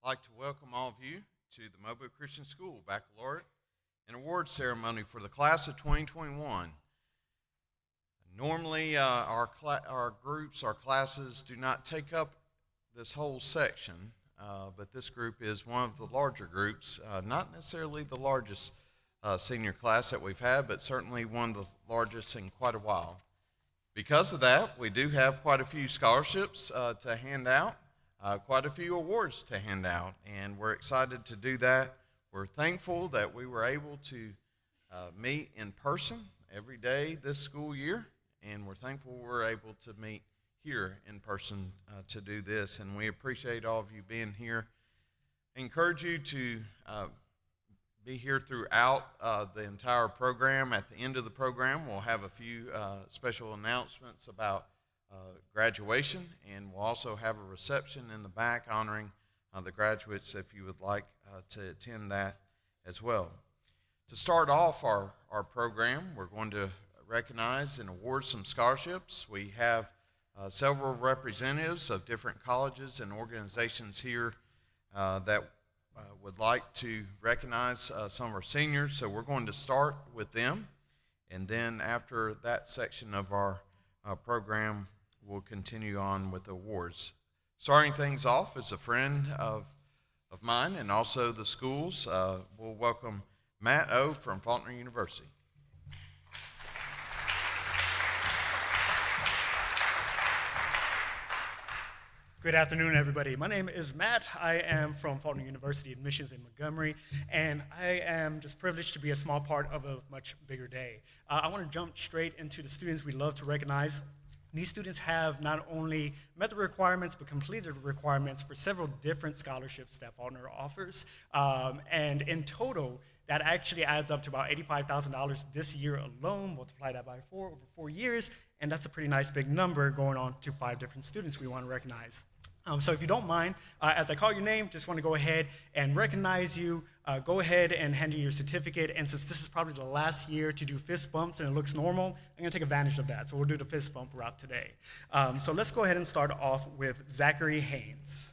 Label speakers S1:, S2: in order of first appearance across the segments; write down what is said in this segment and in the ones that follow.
S1: I'd like to welcome all of you to the Mobile Christian School Baccalaureate and Award Ceremony for the class of 2021. Normally, our groups, our classes do not take up this whole section, but this group is one of the larger groups, not necessarily the largest senior class that we've had, but certainly one of the largest in quite a while. Because of that, we do have quite a few scholarships to hand out, quite a few awards to hand out, and we're excited to do that. We're thankful that we were able to meet in person every day this school year, and we're thankful we're able to meet here in person to do this, and we appreciate all of you being here. I encourage you to be here throughout the entire program. At the end of the program, we'll have a few special announcements about graduation, and we'll also have a reception in the back honoring the graduates if you would like to attend that as well. To start off our program, we're going to recognize and award some scholarships. We have several representatives of different colleges and organizations here that would like to recognize some of our seniors, so we're going to start with them, and then after that section of our program, we'll continue on with the awards. Starting things off is a friend of mine and also the school's. We'll welcome Matt O. from Faulkner University.
S2: Good afternoon, everybody. My name is Matt. I am from Faulkner University Admissions in Montgomery, and I am just privileged to be a small part of a much bigger day. I want to jump straight into the students we love to recognize. These students have not only met the requirements, but completed the requirements for several different scholarships that Faulkner offers. And in total, that actually adds up to about $85,000 this year alone. Multiply that by 4 over 4 years, and that's a pretty nice big number going on to 5 different students we want to recognize. So if you don't mind, as I call your name, just want to go ahead and recognize you. Go ahead and hand you your certificate. And since this is probably the last year to do fist bumps and it looks normal, I'm going to take advantage of that. So we'll do the fist bump route today. So let's go ahead and start off with Zachary Haynes.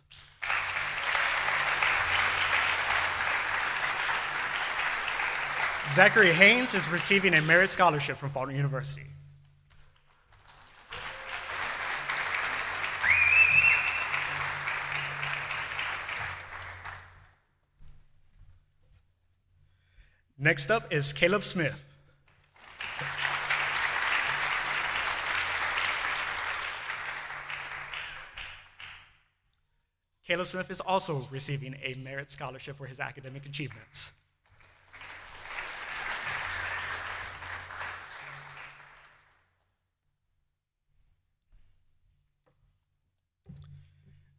S2: Zachary Haynes is receiving a merit scholarship from Faulkner University. Next up is Caleb Smith. Caleb Smith is also receiving a merit scholarship for his academic achievements.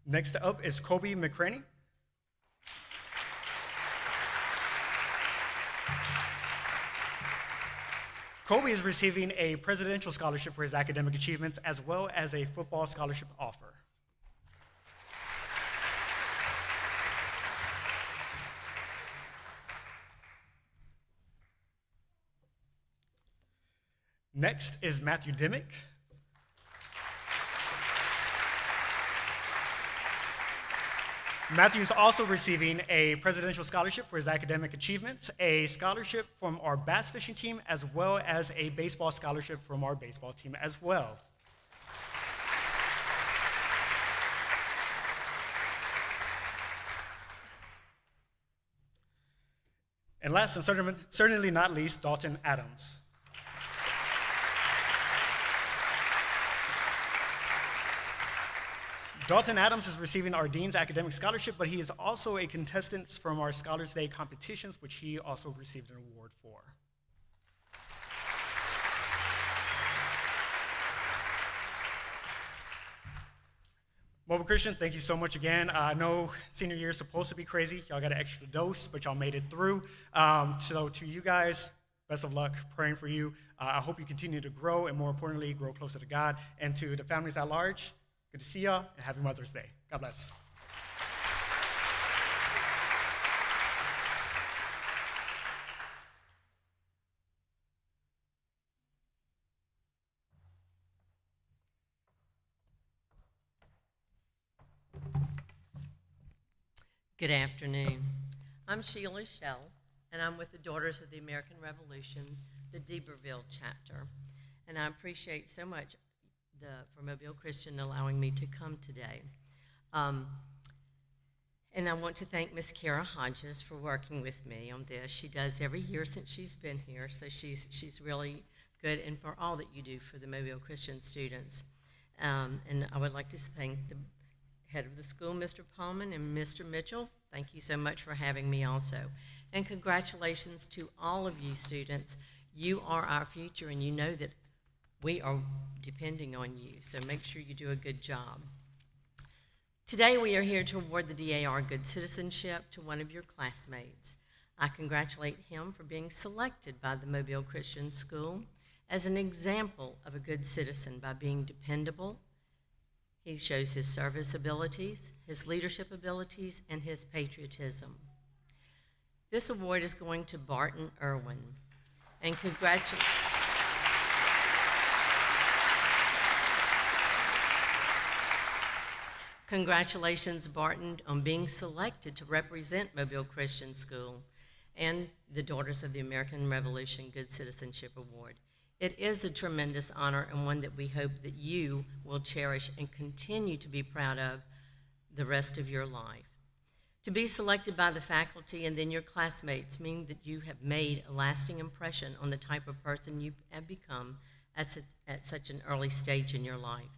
S2: Next up is Kobe McCraney. Kobe is receiving a presidential scholarship for his academic achievements as well as a football scholarship offer. Next is Matthew Dimmick. Matthew is also receiving a presidential scholarship for his academic achievements, a scholarship from our bass fishing team, as well as a baseball scholarship from our baseball team as well. And last and certainly not least, Dalton Adams. Dalton Adams is receiving our Dean's Academic Scholarship, but he is also a contestant from our Scholars Day competitions, which he also received an award for. Mobile Christian, thank you so much again. I know senior year is supposed to be crazy. Y'all got an extra dose, but y'all made it through. So to you guys, best of luck, praying for you. I hope you continue to grow, and more importantly, grow closer to God. And to the families at large, good to see y'all, and happy Mother's Day. God bless.
S3: Good afternoon. I'm Sheila Shell, and I'm with the Daughters of the American Revolution, the D'Iberville chapter. And I appreciate so much for Mobile Christian allowing me to come today. And I want to thank Miss Kara Hodges for working with me on this. She does every year since she's been here, so she's really good, and for all that you do for the Mobile Christian students. And I would like to thank the head of the school, Mr. Pullman, and Mr. Mitchell. Thank you so much for having me also. And congratulations to all of you students. You are our future, and you know that we are depending on you, so make sure you do a good job. Today we are here to award the DAR Good Citizenship to one of your classmates. I congratulate him for being selected by the Mobile Christian School as an example of a good citizen by being dependable. He shows his service abilities, his leadership abilities, and his patriotism. This award is going to Barton Irwin. And congratulations, Barton, on being selected to represent Mobile Christian School and the Daughters of the American Revolution Good Citizenship Award. It is a tremendous honor and one that we hope that you will cherish and continue to be proud of the rest of your life. To be selected by the faculty and then your classmates mean that you have made a lasting impression on the type of person you have become at such an early stage in your life.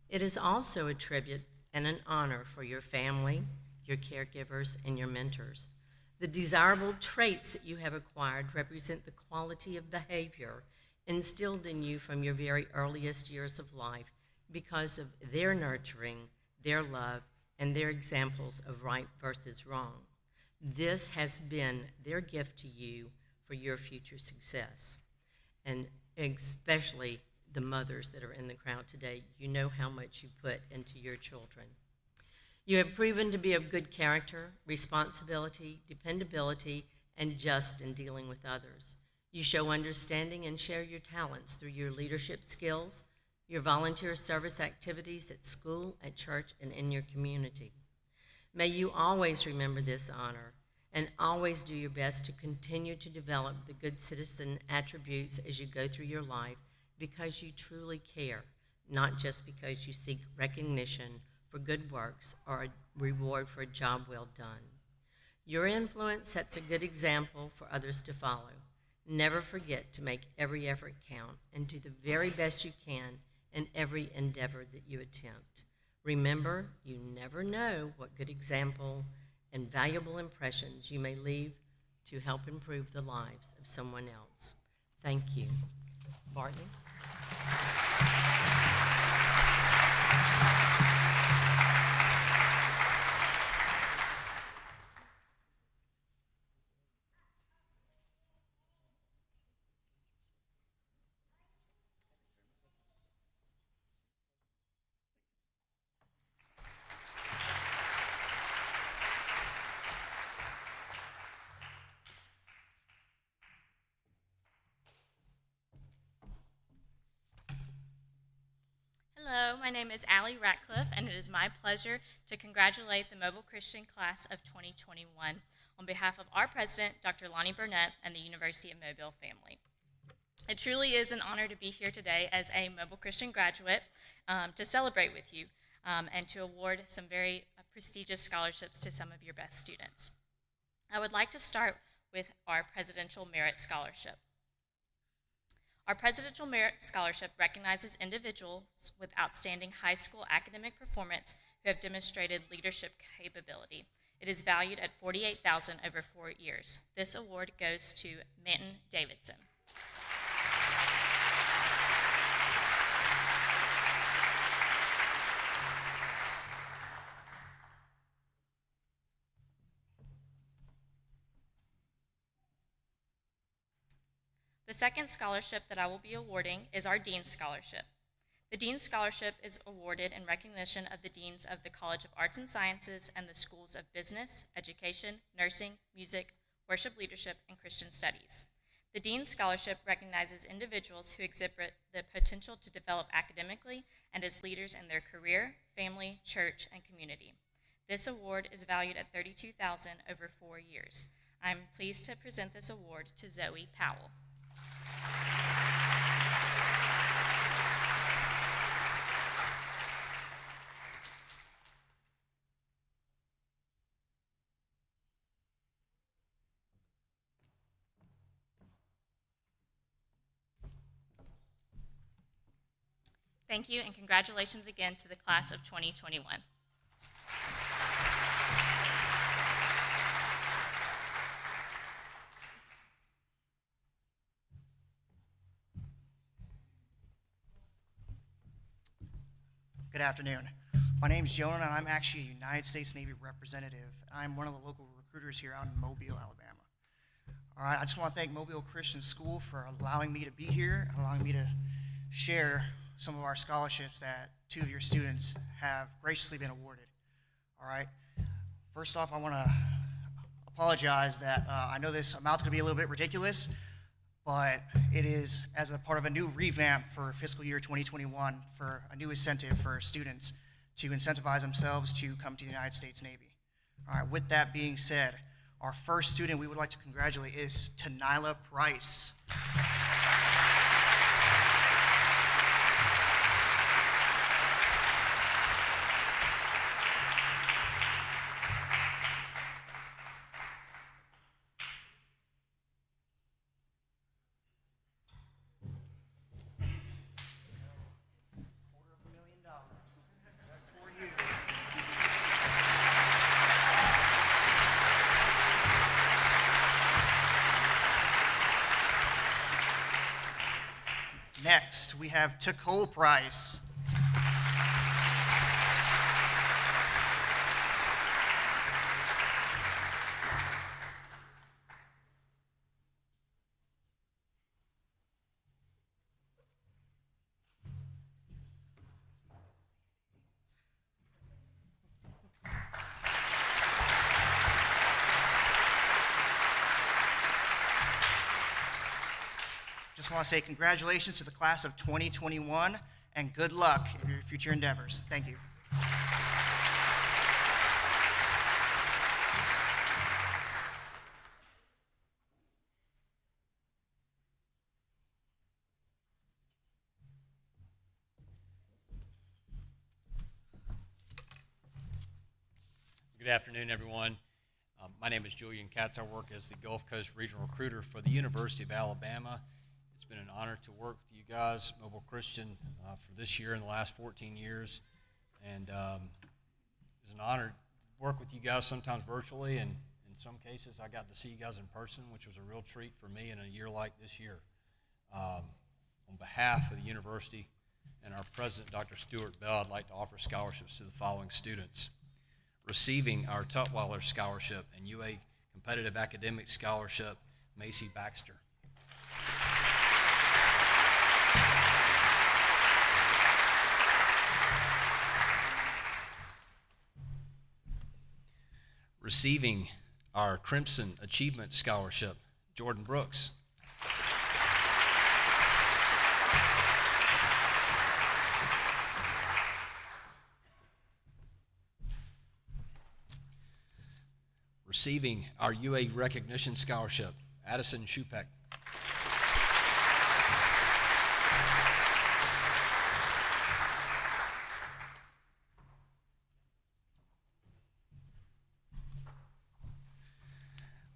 S3: It is also a tribute and an honor for your family, your caregivers, and your mentors. The desirable traits that you have acquired represent the quality of behavior instilled in you from your very earliest years of life because of their nurturing, their love, and their examples of right versus wrong. This has been their gift to you for your future success. And especially the mothers that are in the crowd today, you know how much you put into your children. You have proven to be of good character, responsibility, dependability, and just in dealing with others. You show understanding and share your talents through your leadership skills, your volunteer service activities at school, at church, and in your community. May you always remember this honor and always do your best to continue to develop the good citizen attributes as you go through your life because you truly care, not just because you seek recognition for good works or a reward for a job well done. Your influence sets a good example for others to follow. Never forget to make every effort count and do the very best you can in every endeavor that you attempt. Remember, you never know what good example and valuable impressions you may leave to help improve the lives of someone else. Thank you. Barton?
S4: Hello, my name is Allie Ratcliffe, and it is my pleasure to congratulate the Mobile Christian Class of 2021 on behalf of our president, Dr. Lonnie Burnett, and the University of Mobile family. It truly is an honor to be here today as a Mobile Christian graduate to celebrate with you and to award some very prestigious scholarships to some of your best students. I would like to start with our Presidential Merit Scholarship. Our Presidential Merit Scholarship recognizes individuals with outstanding high school academic performance who have demonstrated leadership capability. It is valued at $48,000 over 4 years. This award goes to Minton Davidson. The second scholarship that I will be awarding is our Dean's Scholarship. The Dean's Scholarship is awarded in recognition of the Deans of the College of Arts and Sciences and the Schools of Business, Education, Nursing, Music, Worship Leadership, and Christian Studies. The Dean's Scholarship recognizes individuals who exhibit the potential to develop academically and as leaders in their career, family, church, and community. This award is valued at $32,000 over 4 years. I'm pleased to present this award to Zoe Powell. Thank you, and congratulations again to the class of 2021.
S5: Good afternoon. My name is Jonah, and I'm actually a United States Navy representative. I'm one of the local recruiters here out in Mobile, Alabama. All right, I just want to thank Mobile Christian School for allowing me to be here, allowing me to share some of our scholarships that 2 of your students have graciously been awarded. All right. First off, I want to apologize that I know this amount's going to be a little bit ridiculous, but it is as a part of a new revamp for fiscal year 2021 for a new incentive for students to incentivize themselves to come to the United States Navy. All right, with that being said, our first student we would like to congratulate is Tanila Price. $250,000 just for you. Next, we have Takole Price. Just want to say congratulations to the class of 2021 and good luck in your future endeavors. Thank you.
S6: Good afternoon, everyone. My name is Julian Katz. I work as the Gulf Coast Regional Recruiter for the University of Alabama. It's been an honor to work with you guys, Mobile Christian, for this year and the last 14 years. And it's an honor to work with you guys, sometimes virtually, and in some cases I got to see you guys in person, which was a real treat for me in a year like this year. On behalf of the university and our president, Dr. Stuart Bell, I'd like to offer scholarships to the following students. Receiving our Tutwiler Scholarship and UA Competitive Academic Scholarship, Macy Baxter. Receiving our Crimson Achievement Scholarship, Jordan Brooks. Receiving our UA Recognition Scholarship, Addison Shupek.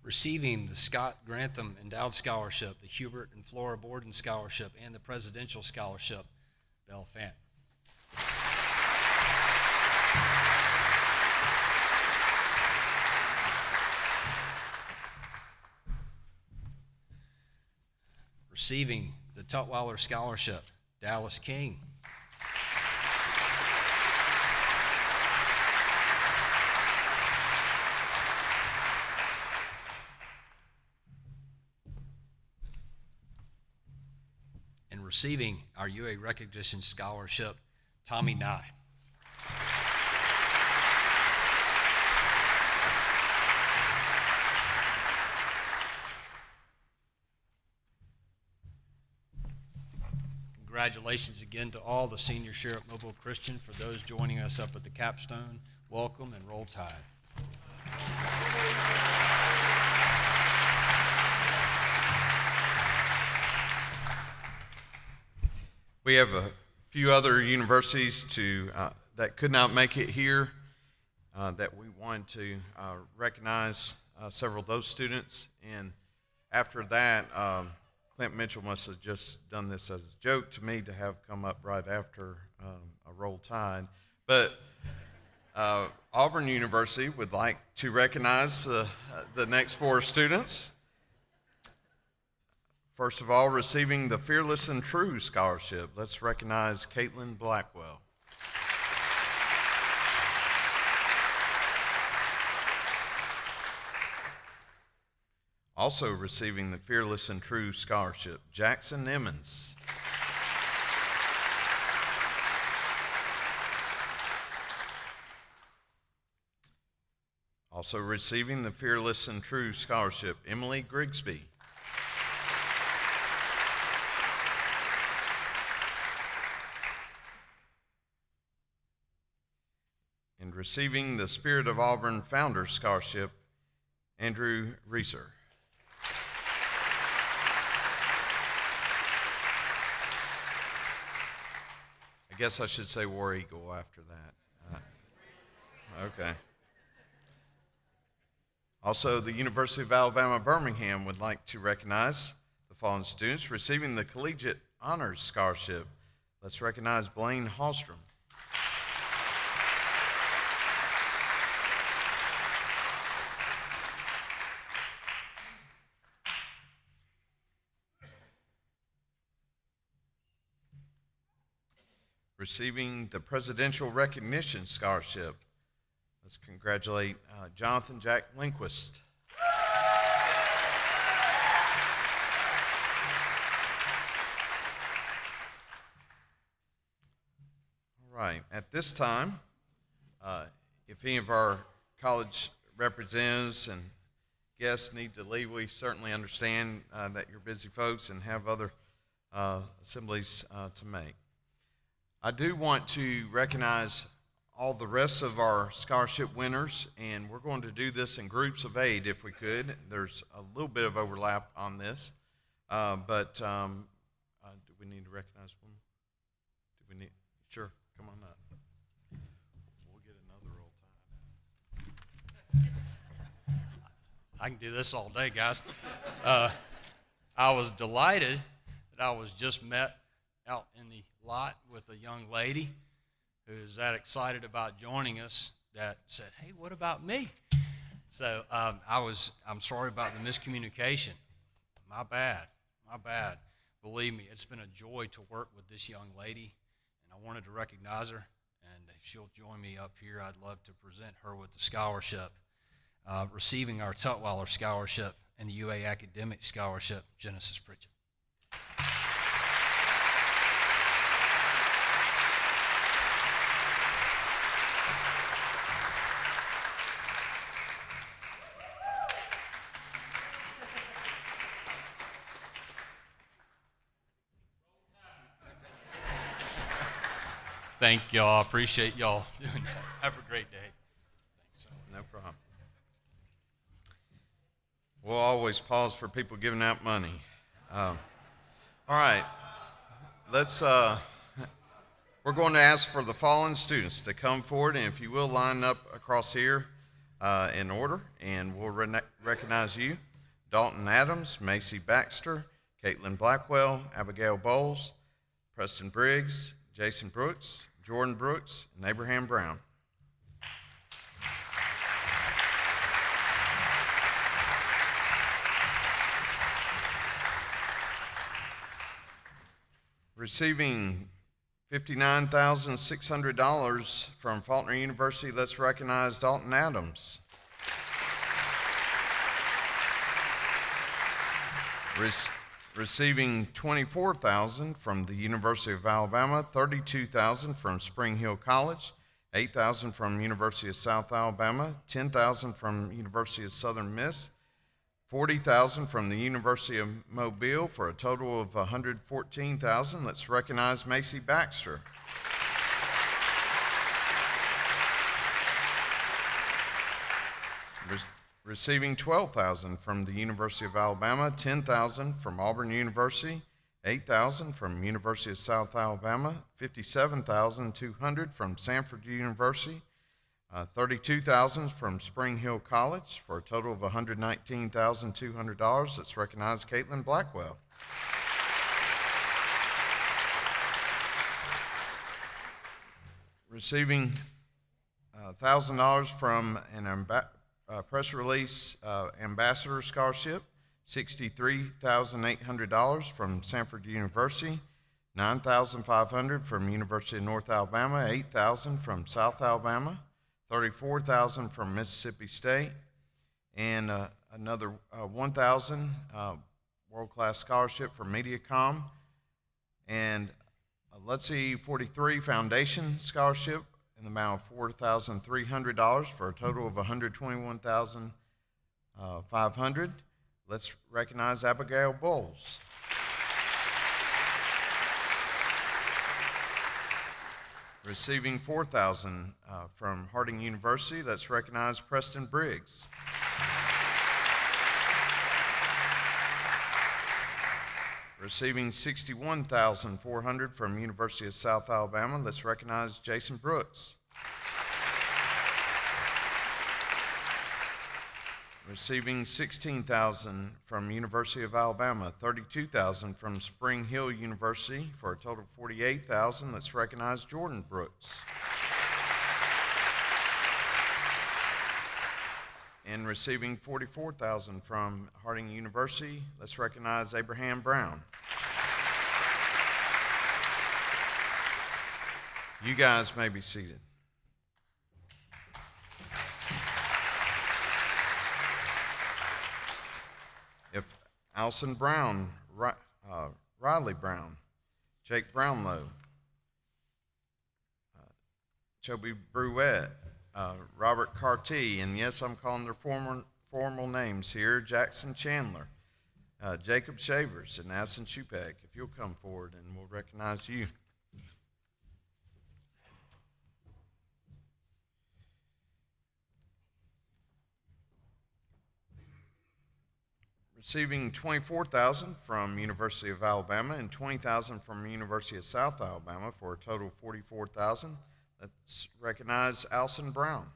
S6: Receiving the Scott Grantham Endowed Scholarship, the Hubert and Flora Borden Scholarship, and the Presidential Scholarship, Belle Fant. Receiving the Tutwiler Scholarship, Dallas King. And receiving our UA Recognition Scholarship, Tommy Nye. Congratulations again to all the seniors here at Mobile Christian. For those joining us up at the capstone, welcome. welcome and roll tide.
S1: We have a few other universities that could not make it here that we wanted to recognize several of those students. And after that, Clint Mitchell must have just done this as a joke to me to have come up right after a roll tide. But Auburn University would like to recognize the next four students. First of all, receiving the Fearless and True Scholarship, let's recognize Caitlin Blackwell. Also receiving the Fearless and True Scholarship, Jackson Emmons. Also receiving the Fearless and True Scholarship, Emily Grigsby. And receiving the Spirit of Auburn Founders Scholarship, Andrew Reeser. I guess I should say War Eagle after that. Okay. Also, the University of Alabama, Birmingham would like to recognize the following students receiving the Collegiate Honors Scholarship. Let's recognize Blaine Hallstrom. Receiving the Presidential Recognition Scholarship. Let's congratulate Jonathan Jack Lindquist. All right, at this time, if any of our college representatives and guests need to leave, we certainly understand that you're busy folks and have other assemblies to make. I do want to recognize all the rest of our scholarship winners, and we're going to do this in groups of 8 if we could. There's a little bit of overlap on this, but do we need to recognize one? Do we need? Sure, come on up. We'll get another roll tide.
S6: I can do this all day, guys. I was delighted that I was just met out in the lot with a young lady who's that excited about joining us that said, "Hey, what about me?" So I'm sorry about the miscommunication. My bad. Believe me, it's been a joy to work with this young lady, and I wanted to recognize her. And if she'll join me up here, I'd love to present her with the scholarship. Receiving our Tutwiler Scholarship and the UA Academic Scholarship, Genesis Pritchett. Thank y'all. Appreciate y'all doing that. Have a great day.
S1: Thanks. No problem. We'll always pause for people giving out money. All right. We're going to ask for the following students to come forward, and if you will, line up across here in order, and we'll recognize you. Dalton Adams, Macy Baxter, Caitlin Blackwell, Abigail Bowles, Preston Briggs, Jason Brooks, Jordan Brooks, and Abraham Brown. Receiving $59,600 from Faulkner University, let's recognize Dalton Adams. Receiving $24,000 from the University of Alabama, $32,000 from Spring Hill College, $8,000 from University of South Alabama, $10,000 from University of Southern Miss, $40,000 from the University of Mobile for a total of $114,000. Let's recognize Macy Baxter. Receiving $12,000 from the University of Alabama, $10,000 from Auburn University, $8,000 from University of South Alabama, $57,200 from Sanford University, $32,000 from Spring Hill College, for a total of $119,200. Let's recognize Caitlin Blackwell. Receiving $1,000 from an press release ambassador scholarship, $63,800 from Sanford University, $9,500 from University of North Alabama, $8,000 from South Alabama, $34,000 from Mississippi State, and another $1,000 world-class scholarship from MediaCom, and Let's See 43 Foundation Scholarship in the amount of $4,300 for a total of $121,500. Let's recognize Abigail Bowles. Receiving $4,000 from Harding University, let's recognize Preston Briggs. Receiving $61,400 from University of South Alabama, let's recognize Jason Brooks. Receiving $16,000 from University of Alabama, $32,000 from Spring Hill University, for a total of $48,000. Let's recognize Jordan Brooks. And receiving $44,000 from Harding University, let's recognize Abraham Brown. You guys may be seated. If Allison Brown, Riley Brown, Jake Brownlow, Chobe Bruette, Robert Carty, and yes, I'm calling their formal names here, Jackson Chandler, Jacob Shavers, and Addison Shupek, if you'll come forward and we'll recognize you. Receiving $24,000 from University of Alabama and $20,000 from University of South Alabama, for a total of $44,000. Let's recognize Allison Brown.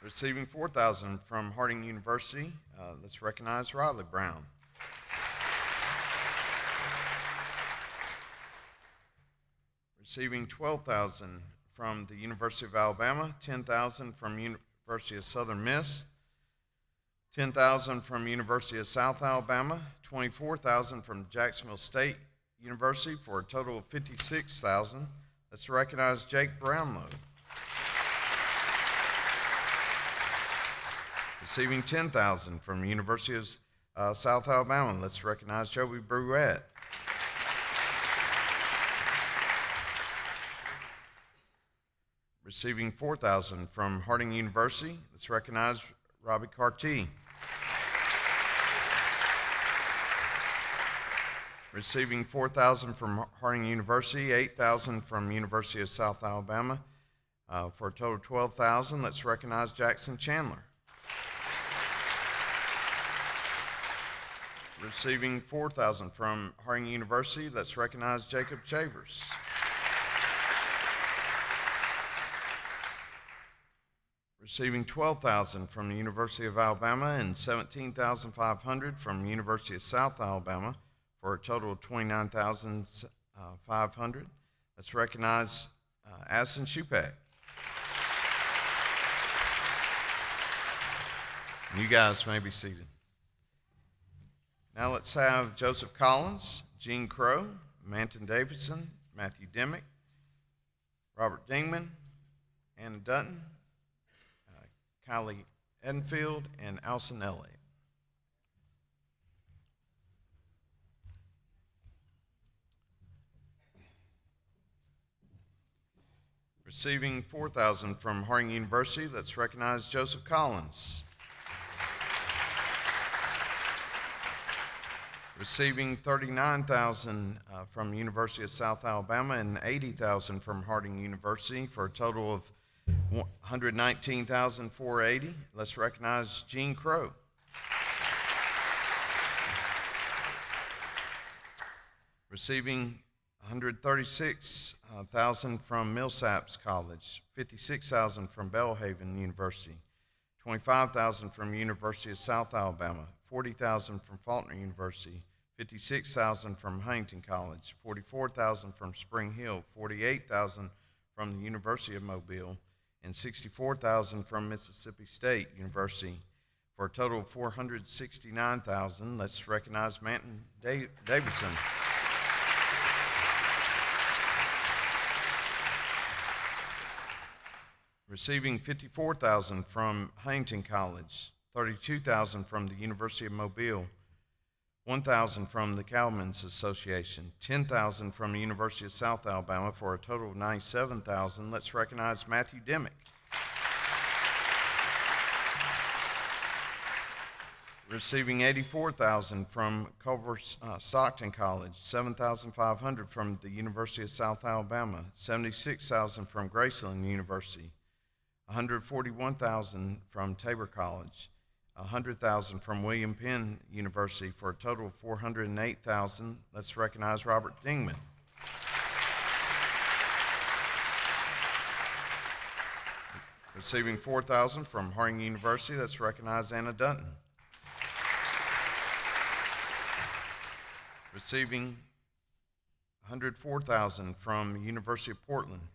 S1: Receiving $4,000 from Harding University, let's recognize Riley Brown. Receiving $12,000 from the University of Alabama, $10,000 from University of Southern Miss, $10,000 from University of South Alabama, $24,000 from Jacksonville State University, for a total of $56,000. Let's recognize Jake Brownlow. Receiving $10,000 from University of South Alabama, let's recognize Chobe Bruette. Receiving $4,000 from Harding University, let's recognize Robbie Carty. Receiving $4,000 from Harding University, $8,000 from University of South Alabama, for a total of $12,000. Let's recognize Jackson Chandler. Receiving $4,000 from Harding University, let's recognize Jacob Shavers. Receiving $12,000 from the University of Alabama and $17,500 from the University of South Alabama, for a total of $29,500. Let's recognize Addison Shupek. You guys may be seated. Now let's have Joseph Collins, Gene Crow, Manton Davidson, Matthew Dimmick, Robert Dingman, Anna Dutton, Kylie Edenfield, and Alison Elliott. Receiving $4,000 from Harding University, let's recognize Joseph Collins. Receiving $39,000 from University of South Alabama and $80,000 from Harding University for a total of $119,480. Let's recognize Gene Crow. Receiving $136,000 from Millsaps College, $56,000 from Belhaven University, $25,000 from University of South Alabama, $40,000 from Faulkner University, $56,000 from Huntington College, $44,000 from Spring Hill, $48,000 from the University of Mobile, and $64,000 from Mississippi State University for a total of $469,000. Let's recognize Manton Davidson. Receiving $54,000 from Huntington College, $32,000 from the University of Mobile, $1,000 from the Cattlemen's Association, $10,000 from the University of South Alabama for a total of $97,000. Let's recognize Matthew Dimmick. Receiving $84,000 from Culver Stockton College, $7,500 from the University of South Alabama, $76,000 from Graceland University, $141,000 from Tabor College, $100,000 from William Penn University for a total of $408,000. Let's recognize Robert Dingman. Receiving $4,000 from Harding University. Let's recognize Anna Dutton. Receiving $104,000 from University of Portland,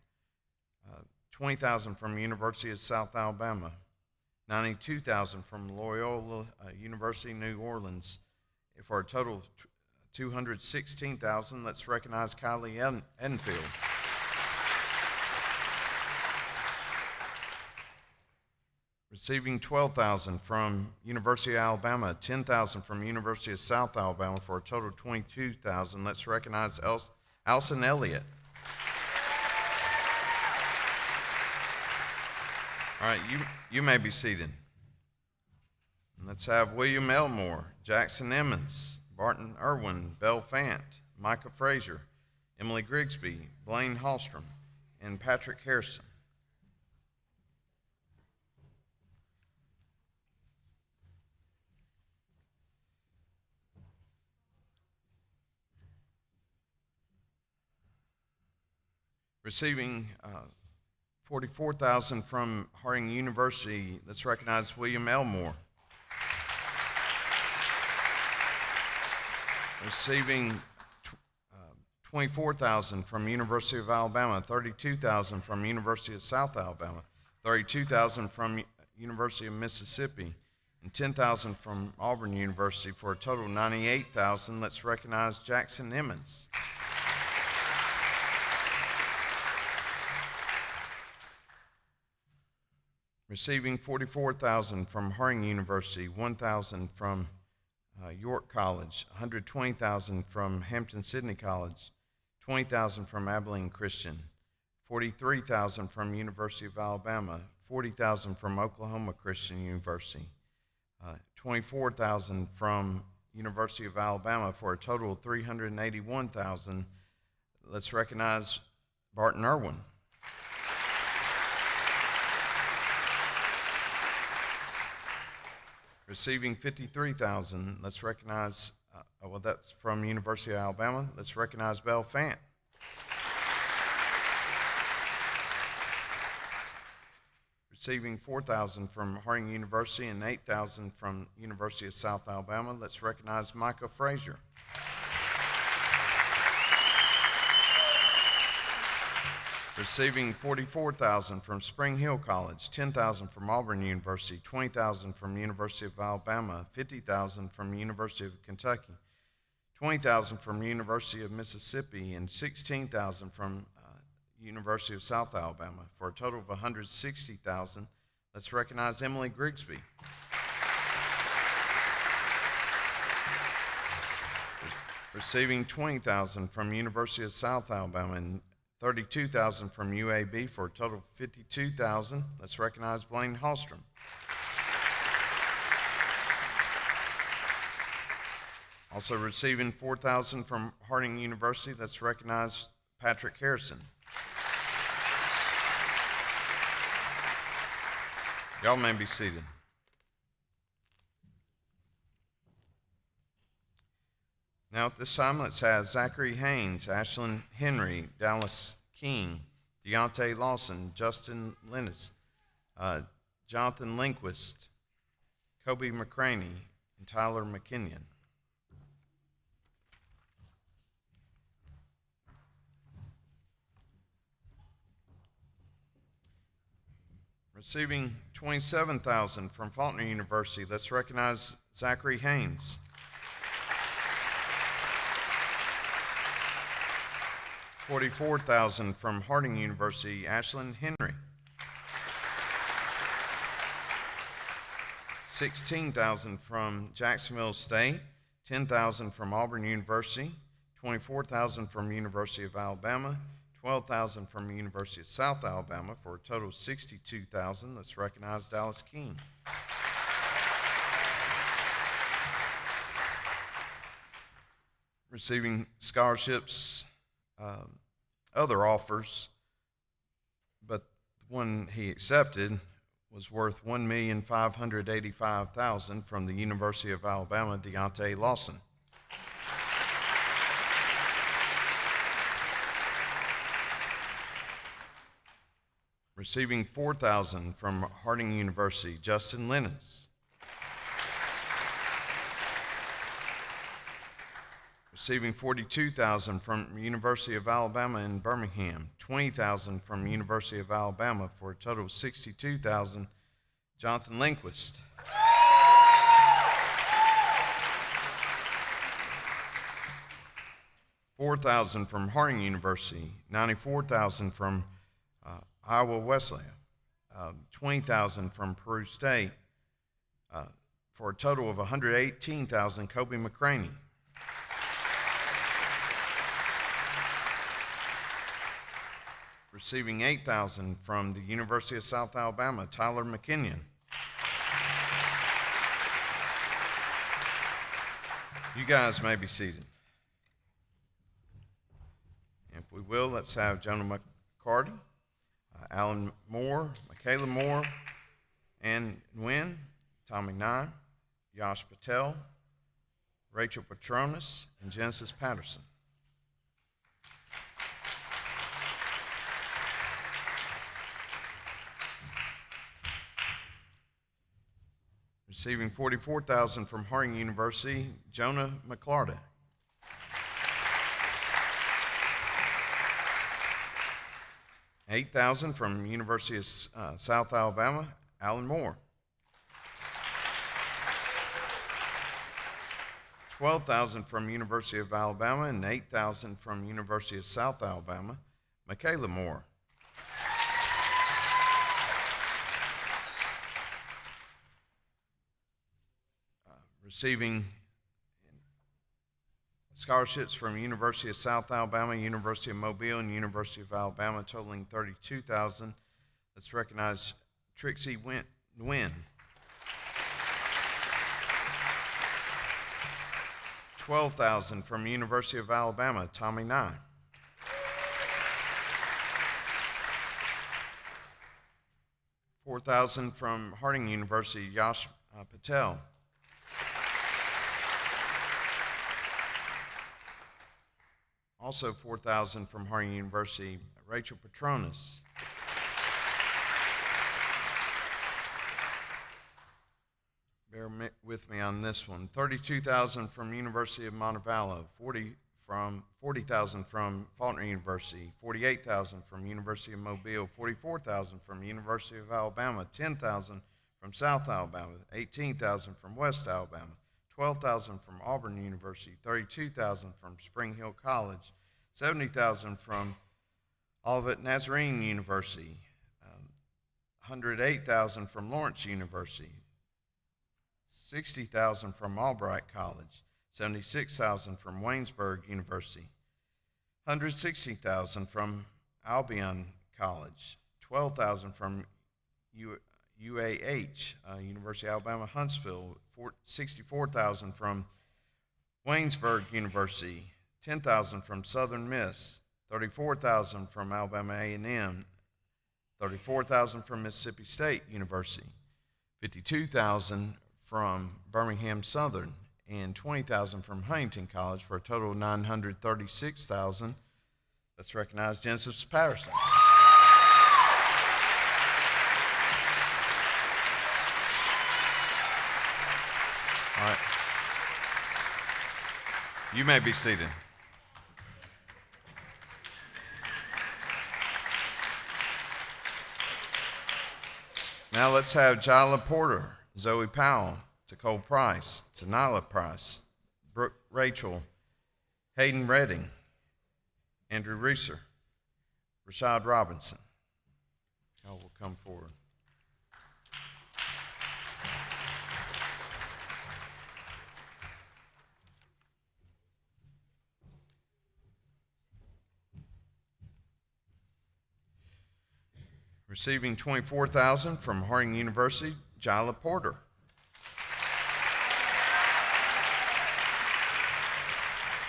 S1: $20,000 from University of South Alabama, $92,000 from Loyola University, New Orleans, for a total of $216,000. Let's recognize Kylie Enfield. Receiving $12,000 from University of Alabama, $10,000 from University of South Alabama for a total of $22,000. Let's recognize Alison Elliott. All right, you may be seated. Let's have William Elmore, Jackson Emmons, Barton Irwin, Belle Fant, Micah Frazier, Emily Grigsby, Blaine Hallstrom, and Patrick Harrison. Receiving $44,000 from Harding University, let's recognize William Elmore. Receiving $24,000 from University of Alabama, $32,000 from University of South Alabama, $32,000 from University of Mississippi, and $10,000 from Auburn University for a total of $98,000. Let's recognize Jackson Emmons. Receiving $44,000 from Harding University, $1,000 from York College, $120,000 from Hampton-Sydney College, $20,000 from Abilene Christian, $43,000 from University of Alabama, $40,000 from Oklahoma Christian University, $24,000 from University of Alabama for a total of $381,000. Let's recognize Barton Irwin. Receiving $53,000, let's recognize, that's from University of Alabama. Let's recognize Belle Fant. Receiving $4,000 from Harding University and $8,000 from University of South Alabama. Let's recognize Micah Frazier. Receiving $44,000 from Spring Hill College, $10,000 from Auburn University, $20,000 from University of Alabama, $50,000 from University of Kentucky, $20,000 from University of Mississippi, and $16,000 from University of South Alabama for a total of $160,000. Let's recognize Emily Grigsby. Receiving $20,000 from University of South Alabama and $32,000 from UAB for a total of $52,000. Let's recognize Blaine Hallstrom. Also receiving $4,000 from Harding University, let's recognize Patrick Harrison. Y'all may be seated. Now at this time, let's have Zachary Haynes, Ashlyn Henry, Dallas King, Deontay Lawson, Justin Lennis, Jonathan Linquist, Kobe McCraney, and Tyler McKinnon. Receiving $27,000 from Faulkner University, let's recognize Zachary Haynes. $44,000 from Harding University, Ashlyn Henry. $16,000 from Jacksonville State, $10,000 from Auburn University, $24,000 from University of Alabama, $12,000 from University of South Alabama, for a total of $62,000. Let's recognize Dallas King. Receiving scholarships, other offers, but the one he accepted was worth $1,585,000 from the University of Alabama, Deontay Lawson. Receiving $4,000 from Harding University, Justin Lennis. Receiving $42,000 from University of Alabama in Birmingham, $20,000 from University of Alabama, for a total of $62,000, Jonathan Linquist. $4,000 from Harding University, $94,000 from Iowa Wesleyan, $20,000 from Peru State, for a total of $118,000, Kobe McCraney. Receiving $8,000 from the University of South Alabama, Tyler McKinnon. You guys may be seated. If we will, let's have Jonah McCarty, Alan Moore, Michaela Moore, Ann Nguyen, Tommy Nye, Yash Patel, Rachel Petronas, and Genesis Patterson. Receiving $44,000 from Harding University, Jonah McClarty. $8,000 from University of South Alabama, Alan Moore. $12,000 from University of Alabama and $8,000 from University of South Alabama, Michaela Moore. Receiving scholarships from University of South Alabama, University of Mobile, and University of Alabama, totaling $32,000. Let's recognize Trixie Nguyen. $12,000 from University of Alabama, Tommy Nye. $4,000 from Harding University, Yash Patel. Also $4,000 from Harding University, Rachel Petronas. Bear with me on this one. $32,000 from University of Montevallo, $40,000 from Faulkner University, $48,000 from University of Mobile, $44,000 from University of Alabama, $10,000 from South Alabama, $18,000 from West Alabama, $12,000 from Auburn University, $32,000 from Spring Hill College, $70,000 from Olivet Nazarene University, $108,000 from Lawrence University, $60,000 from Albright College, $76,000 from Waynesburg University, $160,000 from Albion College, $12,000 from UAH, University of Alabama Huntsville, $64,000 from Waynesburg University, $10,000 from Southern Miss, $34,000 from Alabama A&M, $34,000 from Mississippi State University, $52,000 from Birmingham Southern, and $20,000 from Huntington College for a total of $936,000. Let's recognize Genesis Patterson. All right. You may be seated. Now let's have Jila Porter, Zoe Powell, Nicole Price, Tanila Price, Brooke Rachel, Hayden Redding, Andrew Reeser, Rashad Robinson. Y'all will come forward. Receiving $24,000 from Harding University, Jila Porter.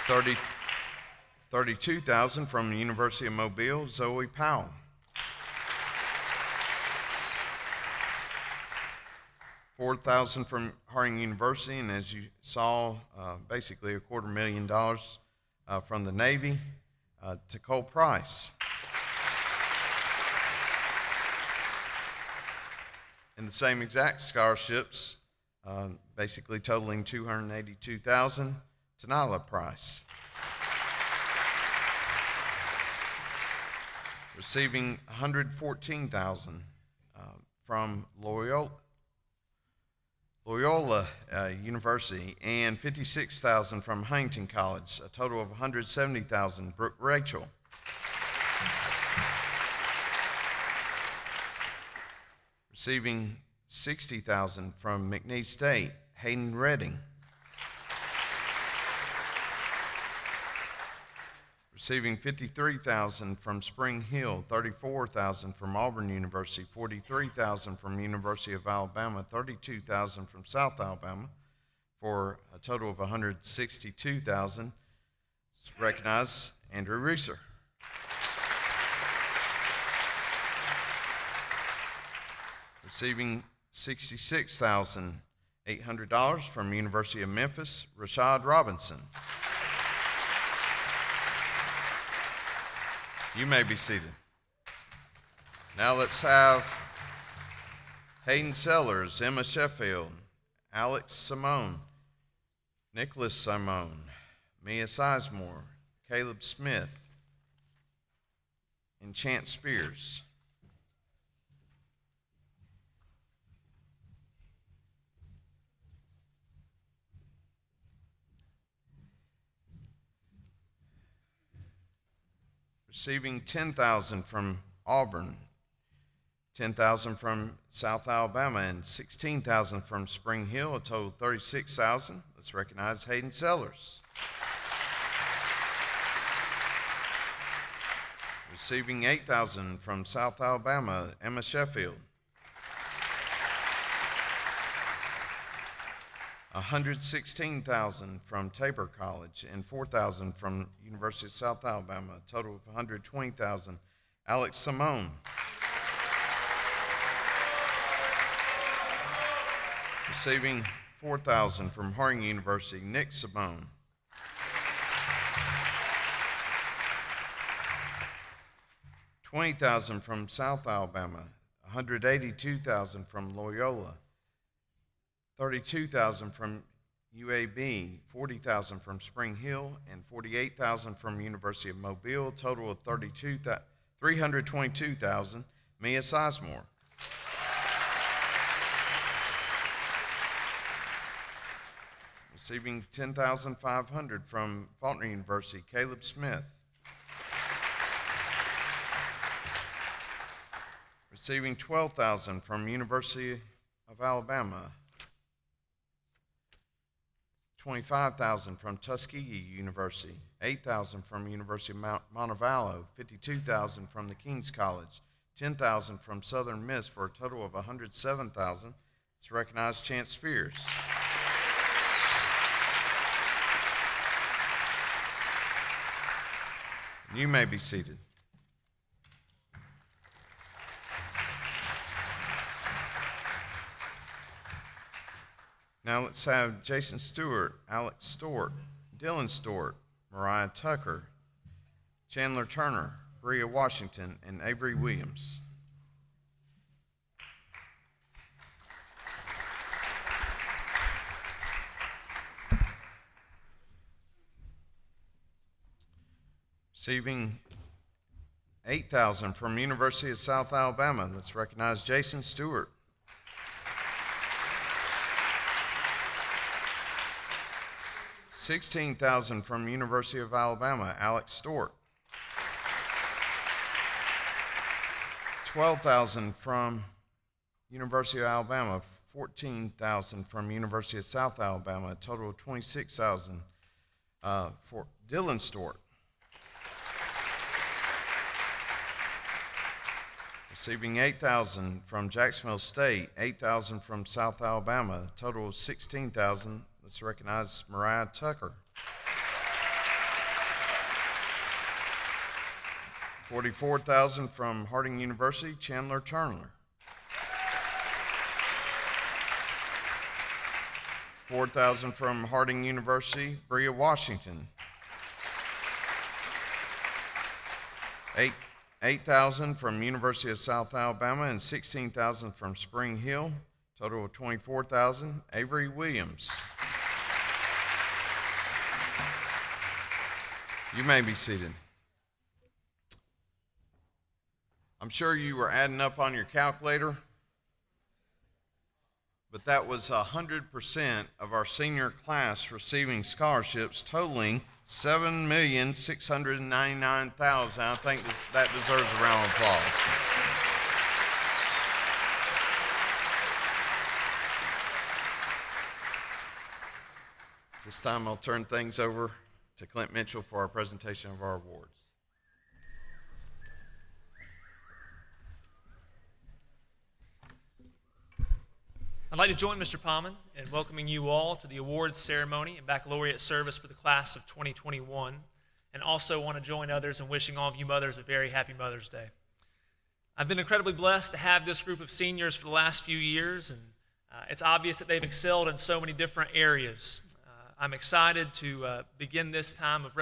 S1: $32,000 from the University of Mobile, Zoe Powell. $4,000 from Harding University, and as you saw, basically $250,000 from the Navy, Nicole Price. And the same exact scholarships, basically totaling $282,000, Tanila Price. Receiving $114,000 from Loyola University and $56,000 from Huntington College, a total of $170,000, Brooke Rachel. Receiving $60,000 from McNeese State, Hayden Redding. Receiving $53,000 from Spring Hill, $34,000 from Auburn University, $43,000 from University of Alabama, $32,000 from South Alabama, for a total of $162,000. Recognize Andrew Reeser. Receiving $66,800 from University of Memphis, Rashad Robinson. You may be seated. Now let's have Hayden Sellers, Emma Sheffield, Alex Simone, Nicholas Simone, Mia Sizemore, Caleb Smith, and Chance Spears. Receiving $10,000 from Auburn, $10,000 from South Alabama, and $16,000 from Spring Hill, a total of $36,000. Let's recognize Hayden Sellers. Receiving $8,000 from South Alabama, Emma Sheffield. $116,000 from Tabor College and $4,000 from University of South Alabama, a total of $120,000. Alex Simone. Receiving $4,000 from Harding University, Nick Simone. $20,000 from South Alabama, $182,000 from Loyola, $32,000 from UAB, $40,000 from Spring Hill, and $48,000 from University of Mobile, total of $322,000. Mia Sizemore. Receiving $10,500 from Faulkner University, Caleb Smith. Receiving $12,000 from University of Alabama, $25,000 from Tuskegee University, $8,000 from University of Montevallo, $52,000 from the King's College, $10,000 from Southern Miss, for a total of $107,000. Let's recognize Chance Spears. You may be seated. Now let's have Jason Stewart, Alex Stewart, Dylan Stewart, Mariah Tucker, Chandler Turner, Bria Washington, and Avery Williams. Receiving $8,000 from University of South Alabama, let's recognize Jason Stewart. $16,000 from University of Alabama, Alex Stewart. $12,000 from University of Alabama, $14,000 from University of South Alabama, a total of $26,000 for Dylan Stewart. Receiving $8,000 from Jacksonville State, $8,000 from South Alabama, a total of $16,000. Let's recognize Mariah Tucker. $44,000 from Harding University, Chandler Turner. $4,000 from Harding University, Bria Washington. $8,000 from University of South Alabama and $16,000 from Spring Hill, total of $24,000. Avery Williams. You may be seated. I'm sure you were adding up on your calculator, but that was 100% of our senior class receiving scholarships, totaling $7,699,000. I think that deserves a round of applause. This time I'll turn things over to Clint Mitchell for our presentation of our awards.
S7: I'd like to join Mr. Palmen in welcoming you all to the awards ceremony and baccalaureate service for the class of 2021, and also want to join others in wishing all of you mothers a very happy Mother's Day. I've been incredibly blessed to have this group of seniors for the last few years, and it's obvious that they've excelled in so many different areas. I'm excited to begin this time of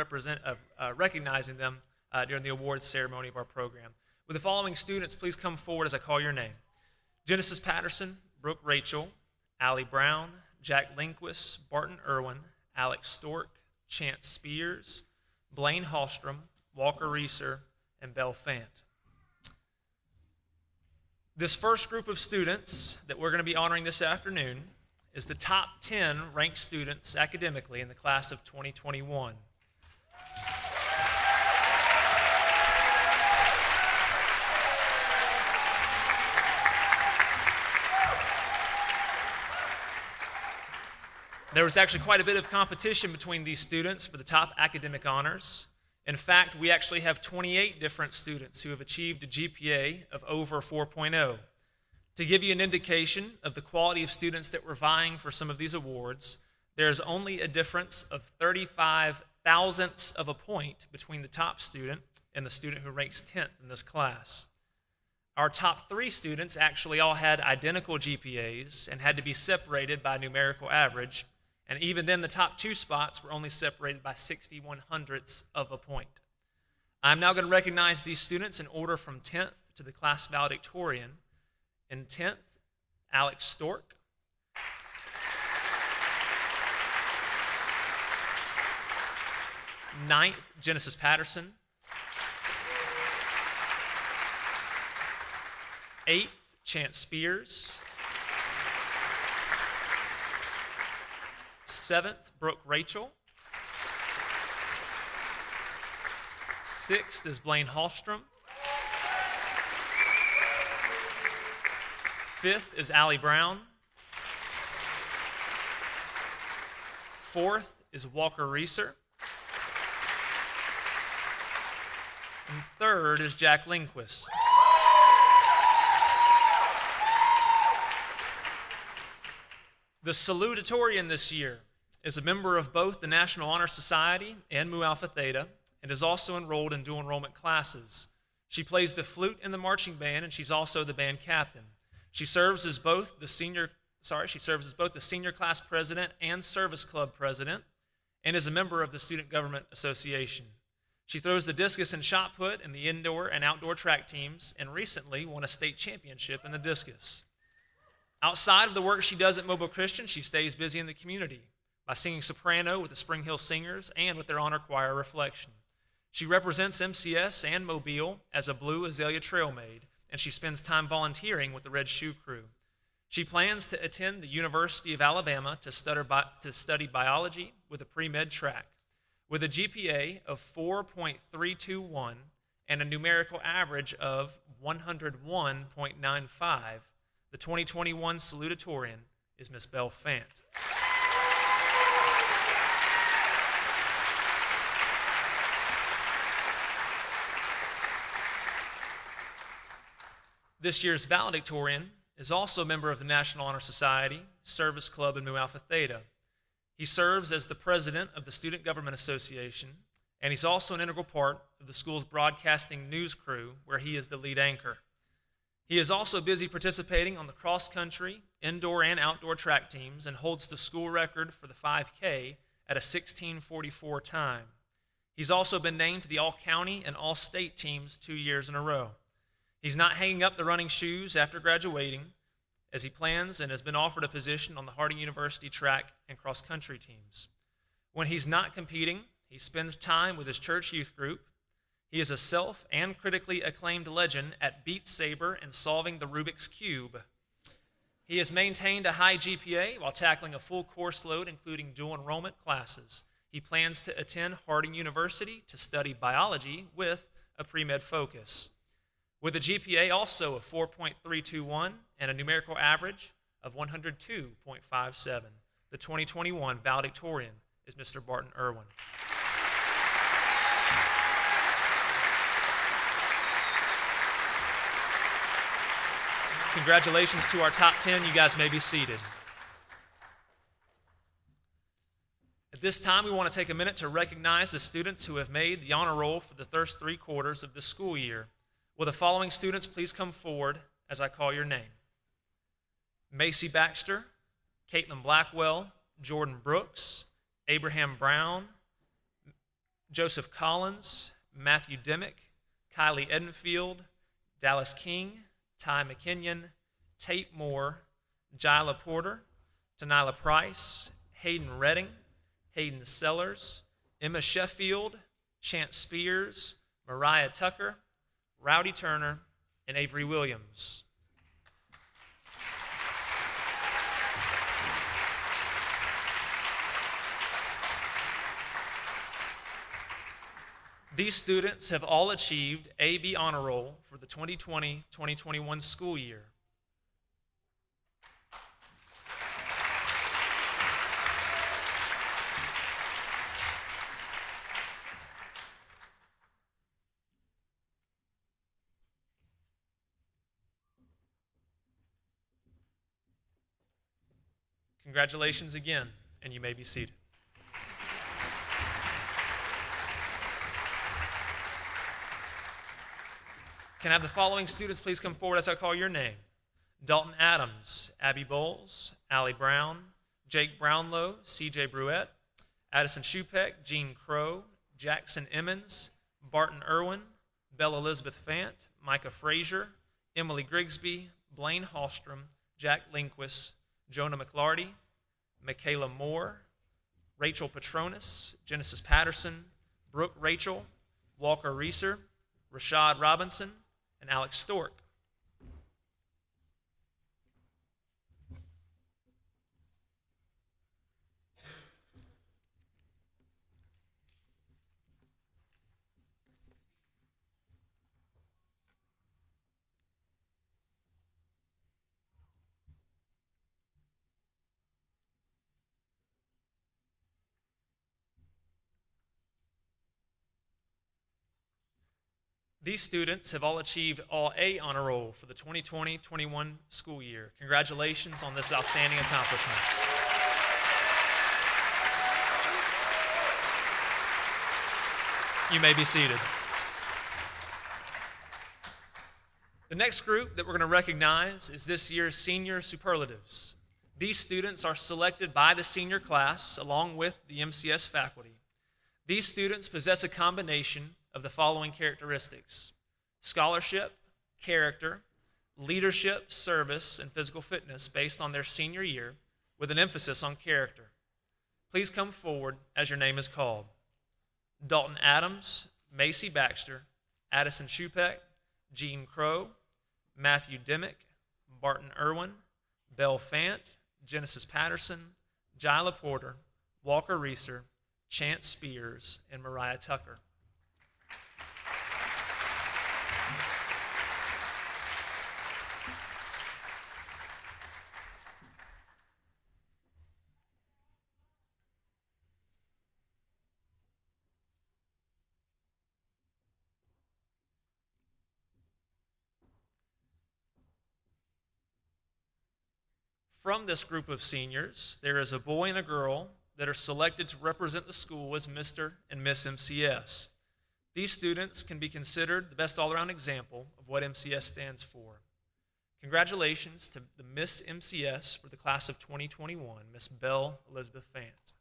S7: recognizing them during the awards ceremony of our program. With the following students, please come forward as I call your name. Genesis Patterson, Brooke Rachel, Allie Brown, Jack Lindquist, Barton Irwin, Alex Stork, Chance Spears, Blaine Hallstrom, Walker Reeser, and Belle Fant. This first group of students that we're going to be honoring this afternoon is the top 10 ranked students academically in the class of 2021. There was actually quite a bit of competition between these students for the top academic honors. In fact, we actually have 28 different students who have achieved a GPA of over 4.0. To give you an indication of the quality of students that were vying for some of these awards, there's only a difference of 35 thousandths of a point between the top student and the student who ranks 10th in this class. Our top 3 students actually all had identical GPAs and had to be separated by numerical average, and even then the top 2 spots were only separated by 61 hundredths of a point. I'm now going to recognize these students in order from 10th to the class valedictorian. In 10th, Alex Stork. 9th, Genesis Patterson. 8th, Chance Spears. 7th, Brooke Rachel. 6th is Blaine Hallstrom. 5th is Allie Brown. 4th is Walker Reeser. And 3rd is Jack Lindquist. The salutatorian this year is a member of both the National Honor Society and Mu Alpha Theta, and is also enrolled in dual enrollment classes. She plays the flute in the marching band, and she's also the band captain. She serves as both the senior class president and service club president, and is a member of the Student Government Association. She throws the discus and shot put in the indoor and outdoor track teams, and recently won a state championship in the discus. Outside of the work she does at Mobile Christian, she stays busy in the community by singing soprano with the Spring Hill Singers and with their honor choir Reflection. She represents MCS and Mobile as a Blue Azalea Trail Maid, and she spends time volunteering with the Red Shoe Crew. She plans to attend the University of Alabama to study biology with a pre-med track. With a GPA of 4.321 and a numerical average of 101.95, the 2021 salutatorian is Miss Belle Fant. This year's valedictorian is also a member of the National Honor Society, Service Club, and Mu Alpha Theta. He serves as the president of the Student Government Association, and he's also an integral part of the school's broadcasting news crew, where he is the lead anchor. He is also busy participating on the cross-country, indoor, and outdoor track teams, and holds the school record for the 5K at a 16:44 time. He's also been named to the all-county and all-state teams 2 years in a row. He's not hanging up the running shoes after graduating, as he plans and has been offered a position on the Harding University track and cross-country teams. When he's not competing, he spends time with his church youth group. He is a self- and critically acclaimed legend at Beat Saber and solving the Rubik's Cube. He has maintained a high GPA while tackling a full course load, including dual enrollment classes. He plans to attend Harding University to study biology with a pre-med focus. With a GPA also of 4.321 and a numerical average of 102.57, the 2021 valedictorian is Mr. Barton Irwin. Congratulations to our top 10. You guys may be seated. At this time, we want to take a minute to recognize the students who have made the honor roll for the first 3 quarters of the school year. Will the following students please come forward as I call your name? Macy Baxter, Caitlin Blackwell, Jordan Brooks, Abraham Brown, Joseph Collins, Matthew Dimmick, Kylie Edenfield, Dallas King, Ty McKinnon, Tate Moore, Jyla Porter, Tanila Price, Hayden Redding, Hayden Sellers, Emma Sheffield, Chance Spears, Mariah Tucker, Rowdy Turner, and Avery Williams. These students have all achieved AB Honor Roll for the 2020-2021 school year. Congratulations again, and you may be seated. Can I have the following students please come forward as I call your name? Dalton Adams, Abby Bowles, Allie Brown, Jake Brownlow, CJ Bruette, Addison Shupeck, Jean Crow, Jackson Emmons, Barton Irwin, Bella Elizabeth Fant, Micah Frazier, Emily Grigsby, Blaine Hallstrom, Jack Lindquist, Jonah McLarty, Michaela Moore, Rachel Petronis, Genesis Patterson, Brooke Rachel, Walker Reeser, Rashad Robinson, and Alex Stork. These students have all achieved all A honor roll for the 2020-21 school year. Congratulations on this outstanding accomplishment. You may be seated. The next group that we're going to recognize is this year's senior superlatives. These students are selected by the senior class along with the MCS faculty. These students possess a combination of the following characteristics: scholarship, character, leadership, service, and physical fitness based on their senior year with an emphasis on character. Please come forward as your name is called. Dalton Adams, Macy Baxter, Addison Shupek, Jean Crow, Matthew Dimmick, Barton Irwin, Belle Fant, Genesis Patterson, Jila Porter, Walker Reeser, Chance Spears, and Mariah Tucker. From this group of seniors, there is a boy and a girl that are selected to represent the school as Mr. and Miss MCS. These students can be considered the best all-around example of what MCS stands for. Congratulations to the Miss MCS for the class of 2021, Miss Belle Elizabeth Fant.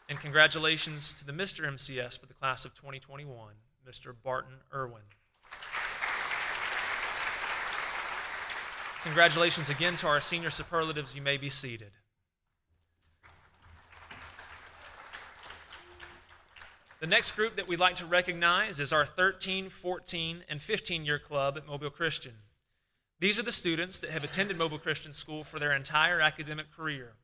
S7: And congratulations to the Mr. MCS for the class of 2021, Mr. Barton Irwin. Congratulations again to our senior superlatives. You may be seated. The next group that we'd like to recognize is our 13, 14, and 15-year club at Mobile Christian. These are the students that have attended Mobile Christian School for their entire academic career.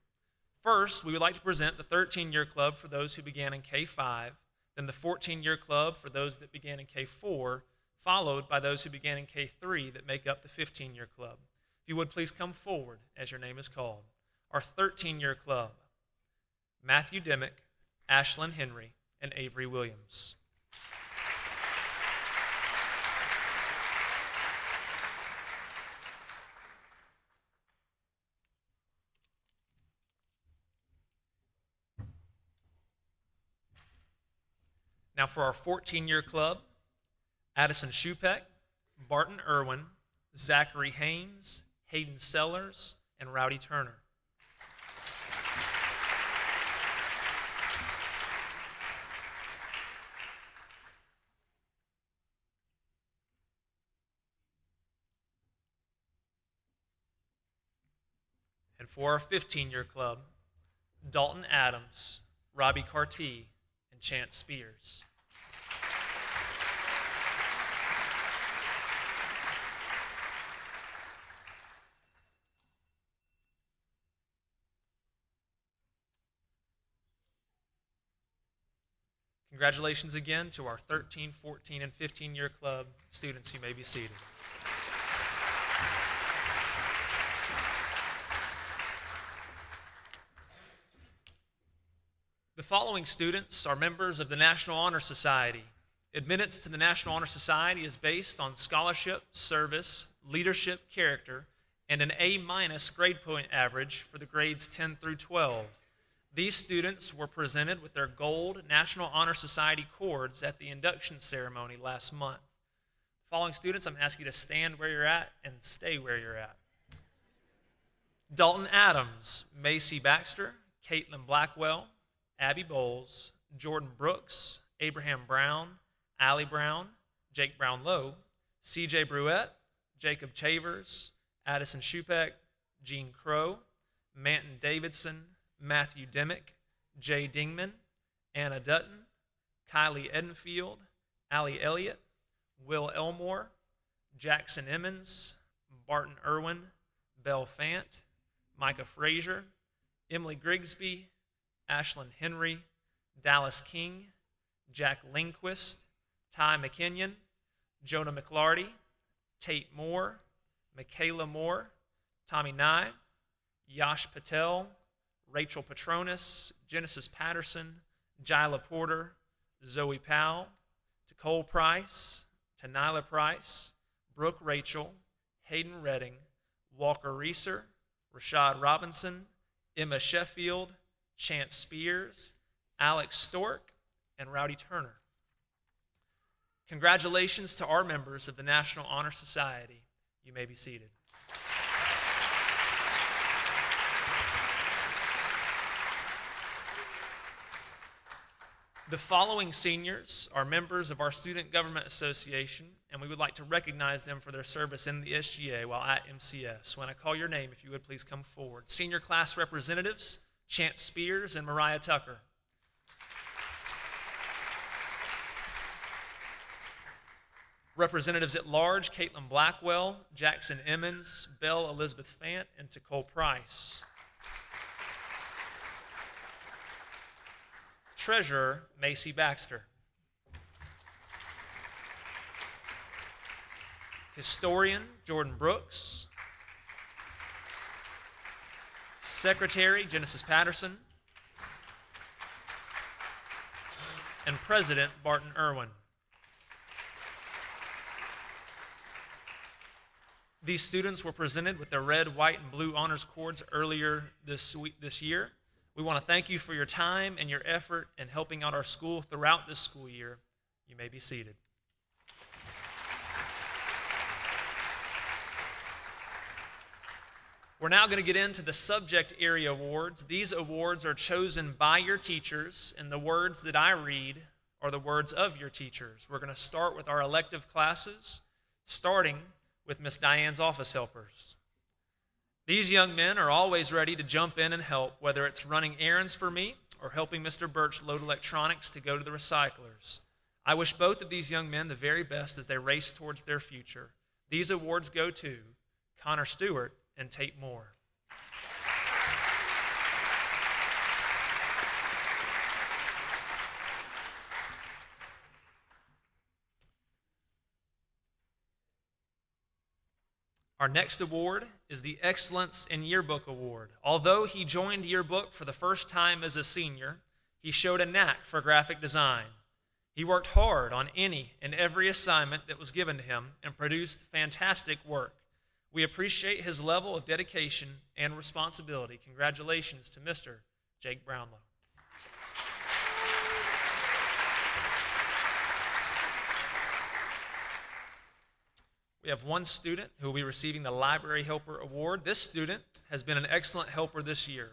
S7: First, we would like to present the 13-year club for those who began in K5, then the 14-year club for those that began in K4, followed by those who began in K3 that make up the 15-year club. If you would please come forward as your name is called. Our 13-year club: Matthew Dimmick, Ashlyn Henry, and Avery Williams. Now for our 14-year club: Addison Shupek, Barton Irwin, Zachary Haynes, Hayden Sellers, and Rowdy Turner. And for our 15-year club: Dalton Adams, Robbie Cartee, and Chance Spears. Congratulations again to our 13, 14, and 15-year club students. You may be seated. The following students are members of the National Honor Society. Admittance to the National Honor Society is based on scholarship, service, leadership, character, and an A- grade point average for the grades 10 through 12. These students were presented with their gold National Honor Society cords at the induction ceremony last month. The following students, I'm asking you to stand where you're at and stay where you're at. Dalton Adams, Macy Baxter, Caitlin Blackwell, Abby Bowles, Jordan Brooks, Abraham Brown, Allie Brown, Jake Brownlow, CJ Bruette, Jacob Chavers, Addison Shupek, Jean Crow, Manton Davidson, Matthew Dimmick, Jay Dingman, Anna Dutton, Kylie Edenfield, Allie Elliott, Will Elmore, Jackson Emmons, Barton Irwin, Belle Fant, Micah Frazier, Emily Grigsby, Ashlyn Henry, Dallas King, Jack Lindquist, Ty McKinnon, Jonah McLarty, Tate Moore, Michaela Moore, Tommy Nye, Yash Patel, Rachel Petronis, Genesis Patterson, Jila Porter, Zoe Powell, Nicole Price, Tanila Price, Brooke Rachel, Hayden Redding, Walker Reeser, Rashad Robinson, Emma Sheffield, Chance Spears, Alex Stork, and Rowdy Turner. Congratulations to our members of the National Honor Society. You may be seated. The following seniors are members of our Student Government Association, and we would like to recognize them for their service in the SGA while at MCS. When I call your name, if you would please come forward. Senior class representatives, Chance Spears and Mariah Tucker. Representatives at large, Caitlin Blackwell, Jackson Emmons, Belle Elizabeth Fant, and Nicole Price. Treasurer, Macy Baxter. Historian, Jordan Brooks. Secretary, Genesis Patterson. And President, Barton Irwin. These students were presented with their red, white, and blue honors cords earlier this year. We want to thank you for your time and your effort in helping out our school throughout this school year. You may be seated. We're now going to get into the subject area awards. These awards are chosen by your teachers, and the words that I read are the words of your teachers. We're going to start with our elective classes, starting with Miss Diane's office helpers. These young men are always ready to jump in and help, whether it's running errands for me or helping Mr. Birch load electronics to go to the recyclers. I wish both of these young men the very best as they race towards their future. These awards go to Connor Stewart and Tate Moore. Our next award is the Excellence in Yearbook Award. Although he joined Yearbook for the first time as a senior, he showed a knack for graphic design. He worked hard on any and every assignment that was given to him and produced fantastic work. We appreciate his level of dedication and responsibility. Congratulations to Mr. Jake Brownlow. We have one student who will be receiving the Library Helper Award. This student has been an excellent helper this year.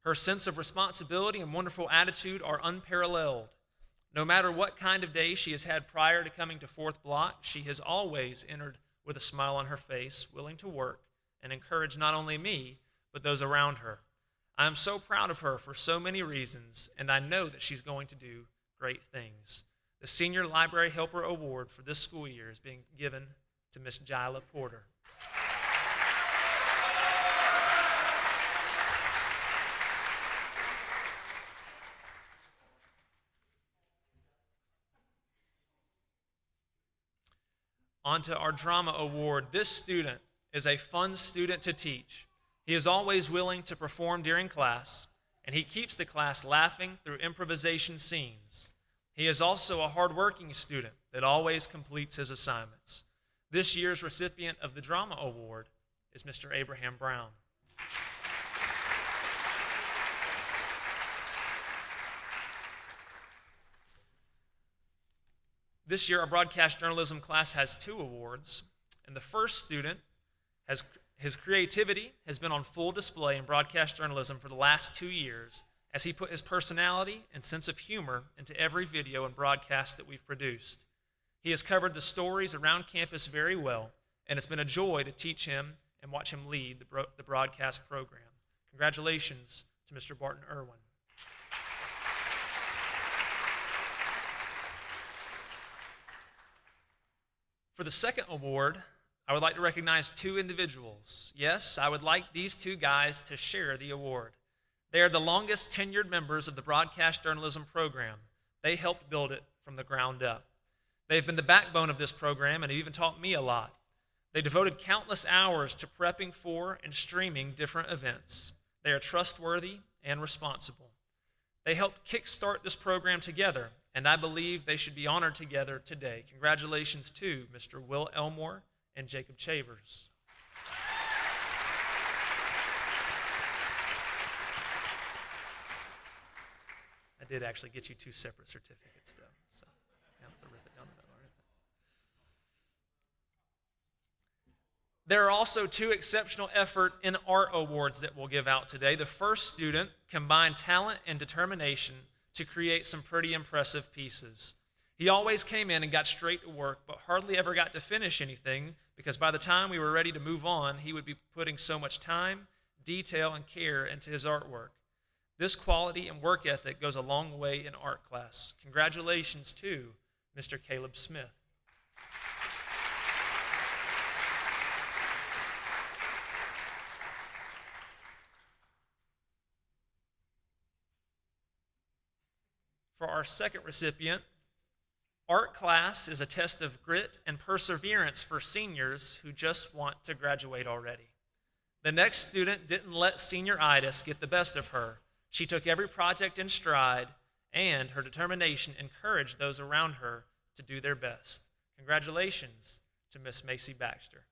S7: Her sense of responsibility and wonderful attitude are unparalleled. No matter what kind of day she has had prior to coming to Fourth Block, she has always entered with a smile on her face, willing to work and encourage not only me, but those around her. I am so proud of her for so many reasons, and I know that she's going to do great things. The Senior Library Helper Award for this school year is being given to Miss Jila Porter. On to our Drama Award. This student is a fun student to teach. He is always willing to perform during class, and he keeps the class laughing through improvisation scenes. He is also a hardworking student that always completes his assignments. This year's recipient of the Drama Award is Mr. Abraham Brown. This year, our broadcast journalism class has 2 awards, and the first student his creativity has been on full display in broadcast journalism for the last 2 years as he put his personality and sense of humor into every video and broadcast that we've produced. He has covered the stories around campus very well, and it's been a joy to teach him and watch him lead the broadcast program. Congratulations to Mr. Barton Irwin. For the second award, I would like to recognize 2 individuals. Yes, I would like these 2 guys to share the award. They are the longest tenured members of the broadcast journalism program. They helped build it from the ground up. They've been the backbone of this program and have even taught me a lot. They devoted countless hours to prepping for and streaming different events. They are trustworthy and responsible. They helped kickstart this program together, and I believe they should be honored together today. Congratulations to Mr. Will Elmore and Jacob Chavers. did actually get you 2 separate certificates, though. So you don't have to rip it down the middle or anything. There are also 2 exceptional effort in art awards that we'll give out today. The first student combined talent and determination to create some pretty impressive pieces. He always came in and got straight to work, but hardly ever got to finish anything because by the time we were ready to move on, he would be putting so much time, detail, and care into his artwork. This quality and work ethic goes a long way in art class. Congratulations to Mr. Caleb Smith. For our second recipient, art class is a test of grit and perseverance for seniors who just want to graduate already. The next student didn't let senioritis get the best of her. She took every project in stride, and her determination encouraged those around her to do their best. Congratulations to Miss Macy Baxter.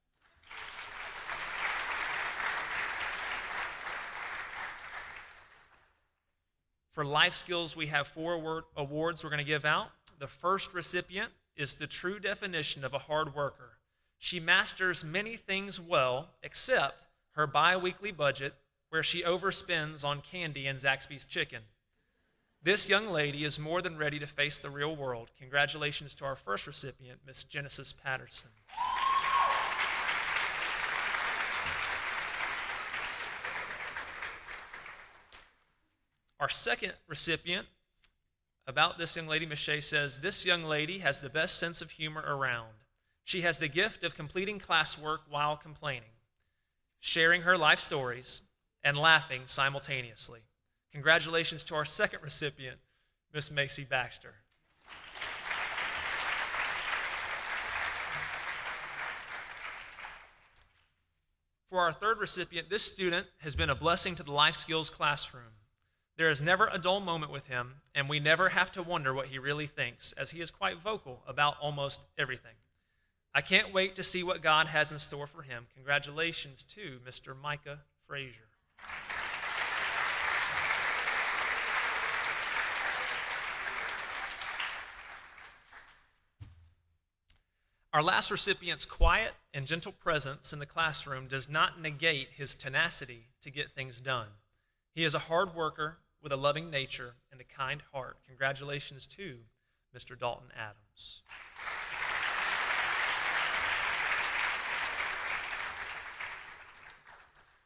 S7: For life skills, we have 4 awards we're going to give out. The first recipient is the true definition of a hard worker. She masters many things well, except her bi-weekly budget, where she overspends on candy and Zaxby's chicken. This young lady is more than ready to face the real world. Congratulations to our first recipient, Miss Genesis Patterson. Our second recipient, about this young lady, Ms. Shea says, this young lady has the best sense of humor around. She has the gift of completing classwork while complaining, sharing her life stories, and laughing simultaneously. Congratulations to our second recipient, Miss Macy Baxter. For our third recipient, this student has been a blessing to the life skills classroom. There is never a dull moment with him, and we never have to wonder what he really thinks, as he is quite vocal about almost everything. I can't wait to see what God has in store for him. Congratulations to Mr. Micah Frazier. Our last recipient's quiet and gentle presence in the classroom does not negate his tenacity to get things done. He is a hard worker with a loving nature and a kind heart. Congratulations to Mr. Dalton Adams.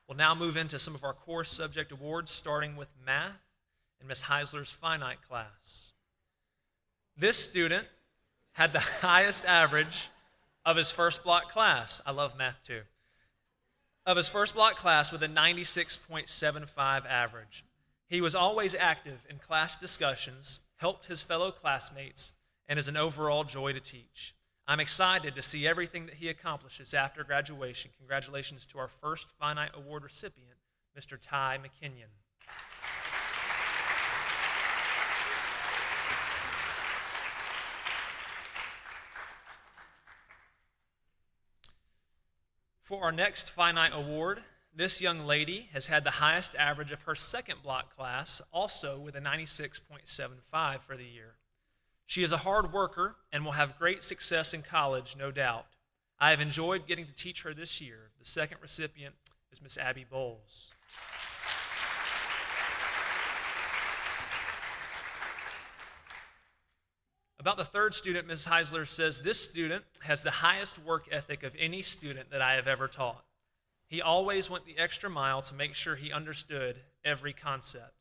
S7: We'll now move into some of our core subject awards, starting with math and Ms. Heisler's finite class. This student had the highest average of his first block class. I love math too. Of his first block class with a 96.75 average. He was always active in class discussions, helped his fellow classmates, and is an overall joy to teach. I'm excited to see everything that he accomplishes after graduation. Congratulations to our first Finite Award recipient, Mr. Ty McKinnon. For our next Finite Award, this young lady has had the highest average of her second block class, also with a 96.75 for the year. She is a hard worker and will have great success in college, no doubt. I have enjoyed getting to teach her this year. The second recipient is Miss Abby Bowles. About the third student, Ms. Heisler says, this student has the highest work ethic of any student that I have ever taught. He always went the extra mile to make sure he understood every concept.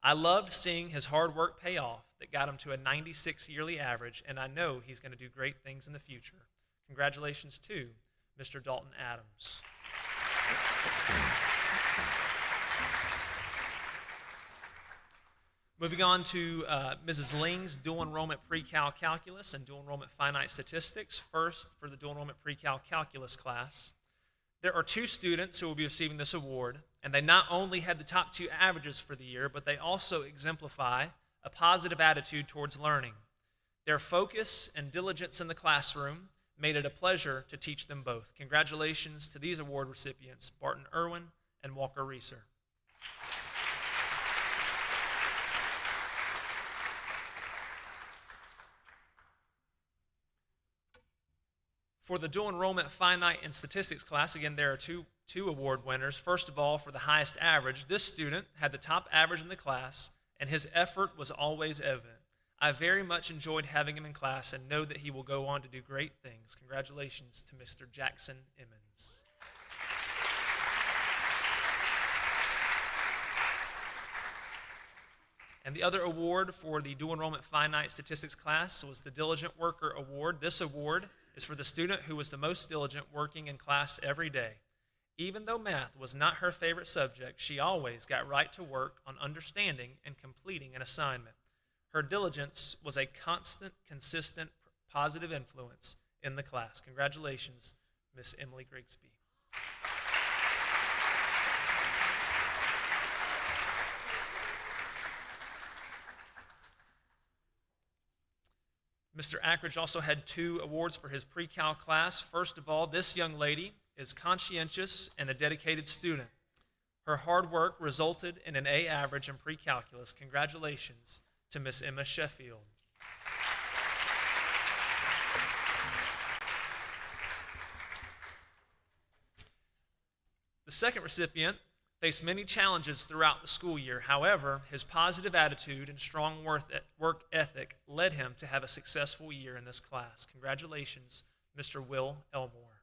S7: I loved seeing his hard work pay off that got him to a 96 yearly average, and I know he's going to do great things in the future. Congratulations to Mr. Dalton Adams. Moving on to Mrs. Ling's dual enrollment pre-cal calculus and dual enrollment finite statistics. First, for the dual enrollment pre-cal calculus class, there are 2 students who will be receiving this award, and they not only had the top 2 averages for the year, but they also exemplify a positive attitude towards learning. Their focus and diligence in the classroom made it a pleasure to teach them both. Congratulations to these award recipients, Barton Irwin and Walker Reeser. For the dual enrollment finite and statistics class, again, there are two award winners. First of all, for the highest average, this student had the top average in the class, and his effort was always evident. I very much enjoyed having him in class and know that he will go on to do great things. Congratulations to Mr. Jackson Emmons. And the other award for the dual enrollment finite statistics class was the Diligent Worker Award. This award is for the student who was the most diligent working in class every day. Even though math was not her favorite subject, she always got right to work on understanding and completing an assignment. Her diligence was a constant, consistent, positive influence in the class. Congratulations, Miss Emily Grigsby. Mr. Ackridge also had 2 awards for his pre-cal class. First of all, this young lady is conscientious and a dedicated student. Her hard work resulted in an A average in pre-calculus. Congratulations to Miss Emma Sheffield. The second recipient faced many challenges throughout the school year. However, his positive attitude and strong work ethic led him to have a successful year in this class. Congratulations, Mr. Will Elmore.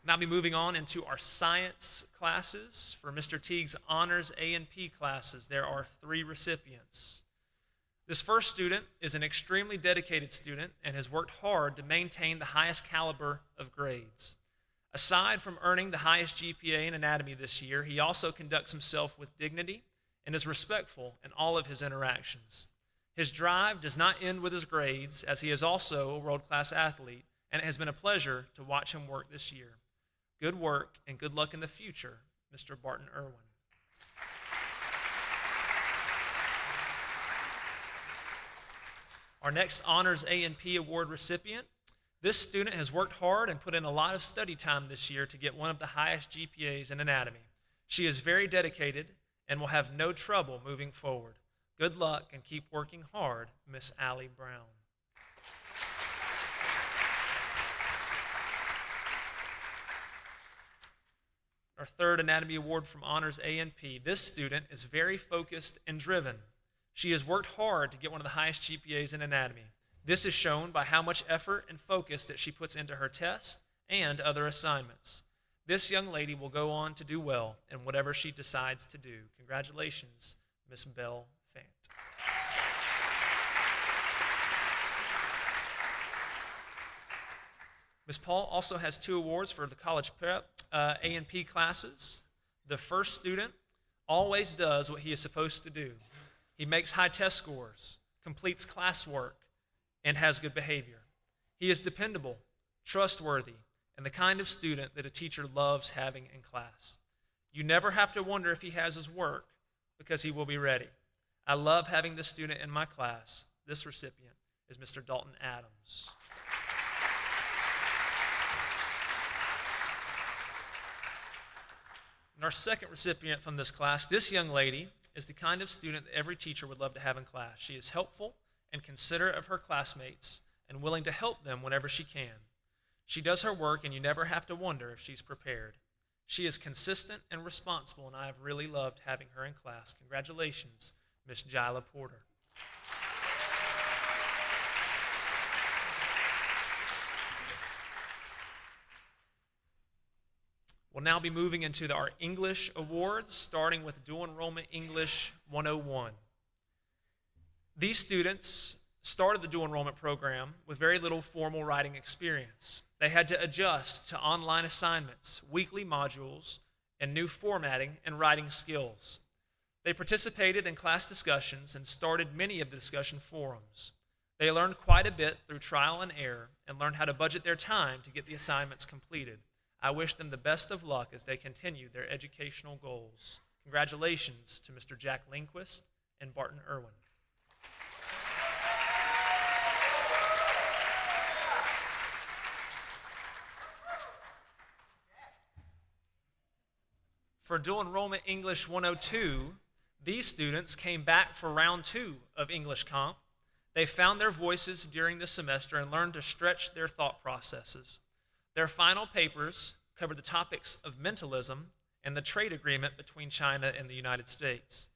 S7: Now I'll be moving on into our science classes. For Mr. Teague's honors A and P classes, there are 3 recipients. This first student is an extremely dedicated student and has worked hard to maintain the highest caliber of grades. Aside from earning the highest GPA in anatomy this year, he also conducts himself with dignity and is respectful in all of his interactions. His drive does not end with his grades, as he is also a world-class athlete, and it has been a pleasure to watch him work this year. Good work and good luck in the future, Mr. Barton Irwin. Our next Honors A and P Award recipient, this student has worked hard and put in a lot of study time this year to get one of the highest GPAs in anatomy. She is very dedicated and will have no trouble moving forward. Good luck and keep working hard, Miss Allie Brown. Our third anatomy award from Honors A and P. This student is very focused and driven. She has worked hard to get one of the highest GPAs in anatomy. This is shown by how much effort and focus that she puts into her tests and other assignments. This young lady will go on to do well in whatever she decides to do. Congratulations, Miss Belle Fant. Ms. Paul also has 2 awards for the college prep A and P classes. The first student always does what he is supposed to do. He makes high test scores, completes classwork, and has good behavior. He is dependable, trustworthy, and the kind of student that a teacher loves having in class. You never have to wonder if he has his work because he will be ready. I love having this student in my class. This recipient is Mr. Dalton Adams. And our second recipient from this class, this young lady is the kind of student that every teacher would love to have in class. She is helpful and considerate of her classmates and willing to help them whenever she can. She does her work and you never have to wonder if she's prepared. She is consistent and responsible, and I have really loved having her in class. Congratulations, Miss Jila Porter. We'll now be moving into our English awards, starting with Dual Enrollment English 101. These students started the dual enrollment program with very little formal writing experience. They had to adjust to online assignments, weekly modules, and new formatting and writing skills. They participated in class discussions and started many of the discussion forums. They learned quite a bit through trial and error and learned how to budget their time to get the assignments completed. I wish them the best of luck as they continue their educational goals. Congratulations to Mr. Jack Lindquist and Barton Irwin. For Dual Enrollment English 102, These students came back for round 2 of English Comp. They found their voices during the semester and learned to stretch their thought processes. Their final papers covered the topics of mentalism and the trade agreement between China and the United States.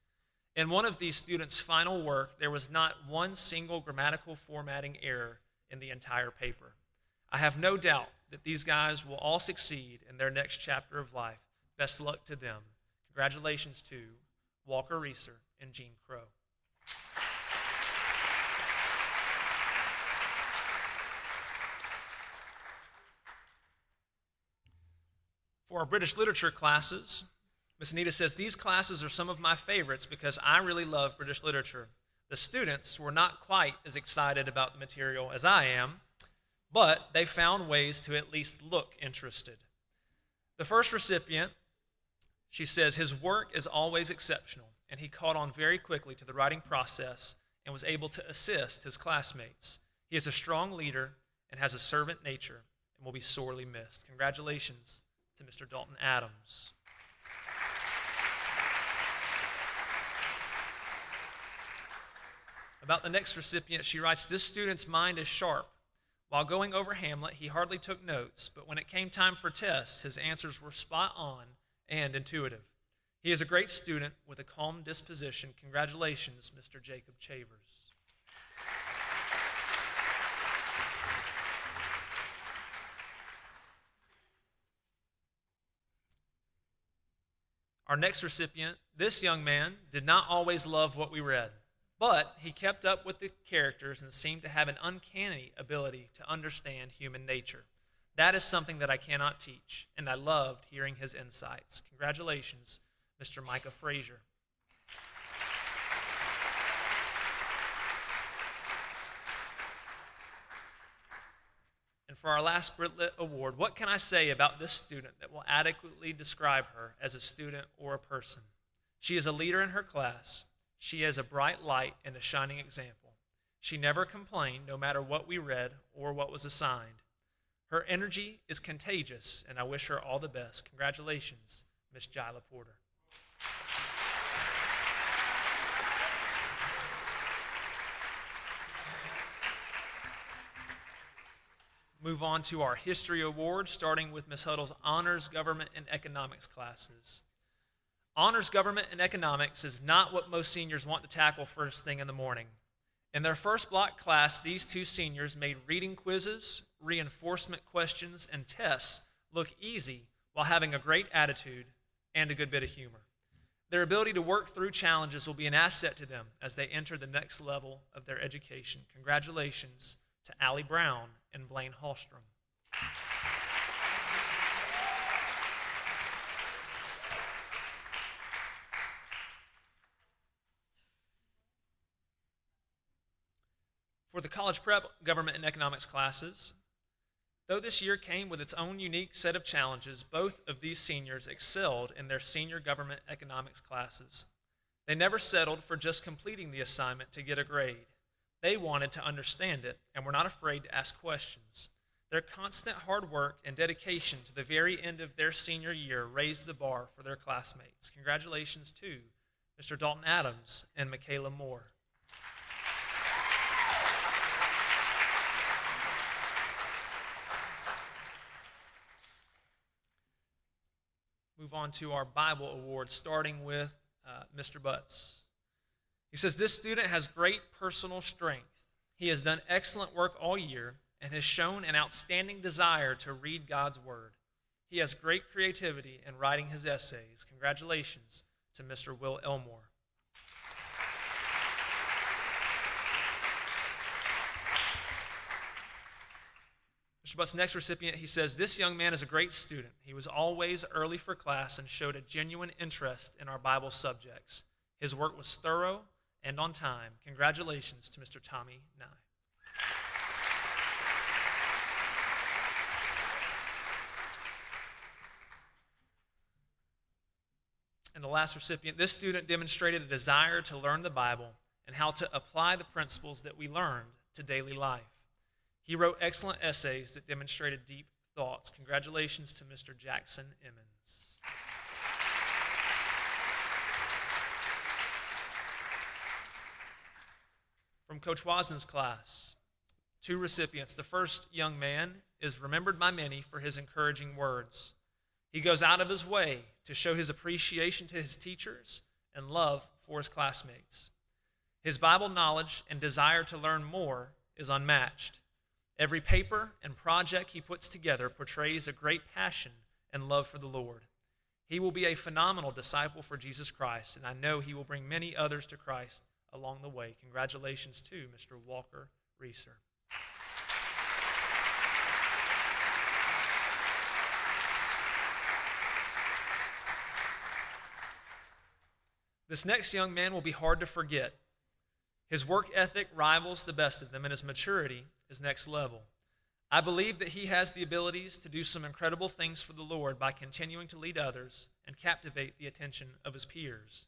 S7: In one of these students' final work, there was not one single grammatical formatting error in the entire paper. I have no doubt that these guys will all succeed in their next chapter of life. Best luck to them. Congratulations to Walker Reeser and Gene Crow. For our British literature classes, Miss Anita says, these classes are some of my favorites because I really love British literature. The students were not quite as excited about the material as I am, but they found ways to at least look interested. The first recipient, she says, his work is always exceptional, and he caught on very quickly to the writing process and was able to assist his classmates. He is a strong leader and has a servant nature and will be sorely missed. Congratulations to Mr. Dalton Adams. About the next recipient, she writes, this student's mind is sharp. While going over Hamlet, he hardly took notes, but when it came time for tests, his answers were spot on and intuitive. He is a great student with a calm disposition. Congratulations, Mr. Jacob Chavers. Our next recipient, this young man, did not always love what we read, but he kept up with the characters and seemed to have an uncanny ability to understand human nature. That is something that I cannot teach, and I loved hearing his insights. Congratulations, Mr. Micah Frazier. And for our last Britlit Award, what can I say about this student that will adequately describe her as a student or a person? She is a leader in her class. She is a bright light and a shining example. She never complained, no matter what we read or what was assigned. Her energy is contagious, and I wish her all the best. Congratulations, Miss Jila Porter. Move on to our History Award, starting with Ms. Huddle's Honors Government and Economics classes. Honors Government and Economics is not what most seniors want to tackle first thing in the morning. In their first block class, these two seniors made reading quizzes, reinforcement questions, and tests look easy while having a great attitude and a good bit of humor. Their ability to work through challenges will be an asset to them as they enter the next level of their education. Congratulations to Allie Brown and Blaine Hallstrom. For the college prep government and economics classes, though this year came with its own unique set of challenges, both of these seniors excelled in their senior government economics classes. They never settled for just completing the assignment to get a grade. They wanted to understand it and were not afraid to ask questions. Their constant hard work and dedication to the very end of their senior year raised the bar for their classmates. Congratulations to Mr. Dalton Adams and Michaela Moore. Move on to our Bible Awards, starting with Mr. Butts. He says, this student has great personal strength. He has done excellent work all year and has shown an outstanding desire to read God's Word. He has great creativity in writing his essays. Congratulations to Mr. Will Elmore. Mr. Butt's next recipient, he says, this young man is a great student. He was always early for class and showed a genuine interest in our Bible subjects. His work was thorough and on time. Congratulations to Mr. Tommy Nye. And the last recipient, this student demonstrated a desire to learn the Bible and how to apply the principles that we learned to daily life. He wrote excellent essays that demonstrated deep thoughts. Congratulations to Mr. Jackson Emmons. from Coach Wasden's class. Two recipients. The first young man is remembered by many for his encouraging words. He goes out of his way to show his appreciation to his teachers and love for his classmates. His Bible knowledge and desire to learn more is unmatched. Every paper and project he puts together portrays a great passion and love for the Lord. He will be a phenomenal disciple for Jesus Christ, and I know he will bring many others to Christ along the way. Congratulations to Mr. Walker Reeser. This next young man will be hard to forget. His work ethic rivals the best of them, and his maturity is next level. I believe that he has the abilities to do some incredible things for the Lord by continuing to lead others and captivate the attention of his peers.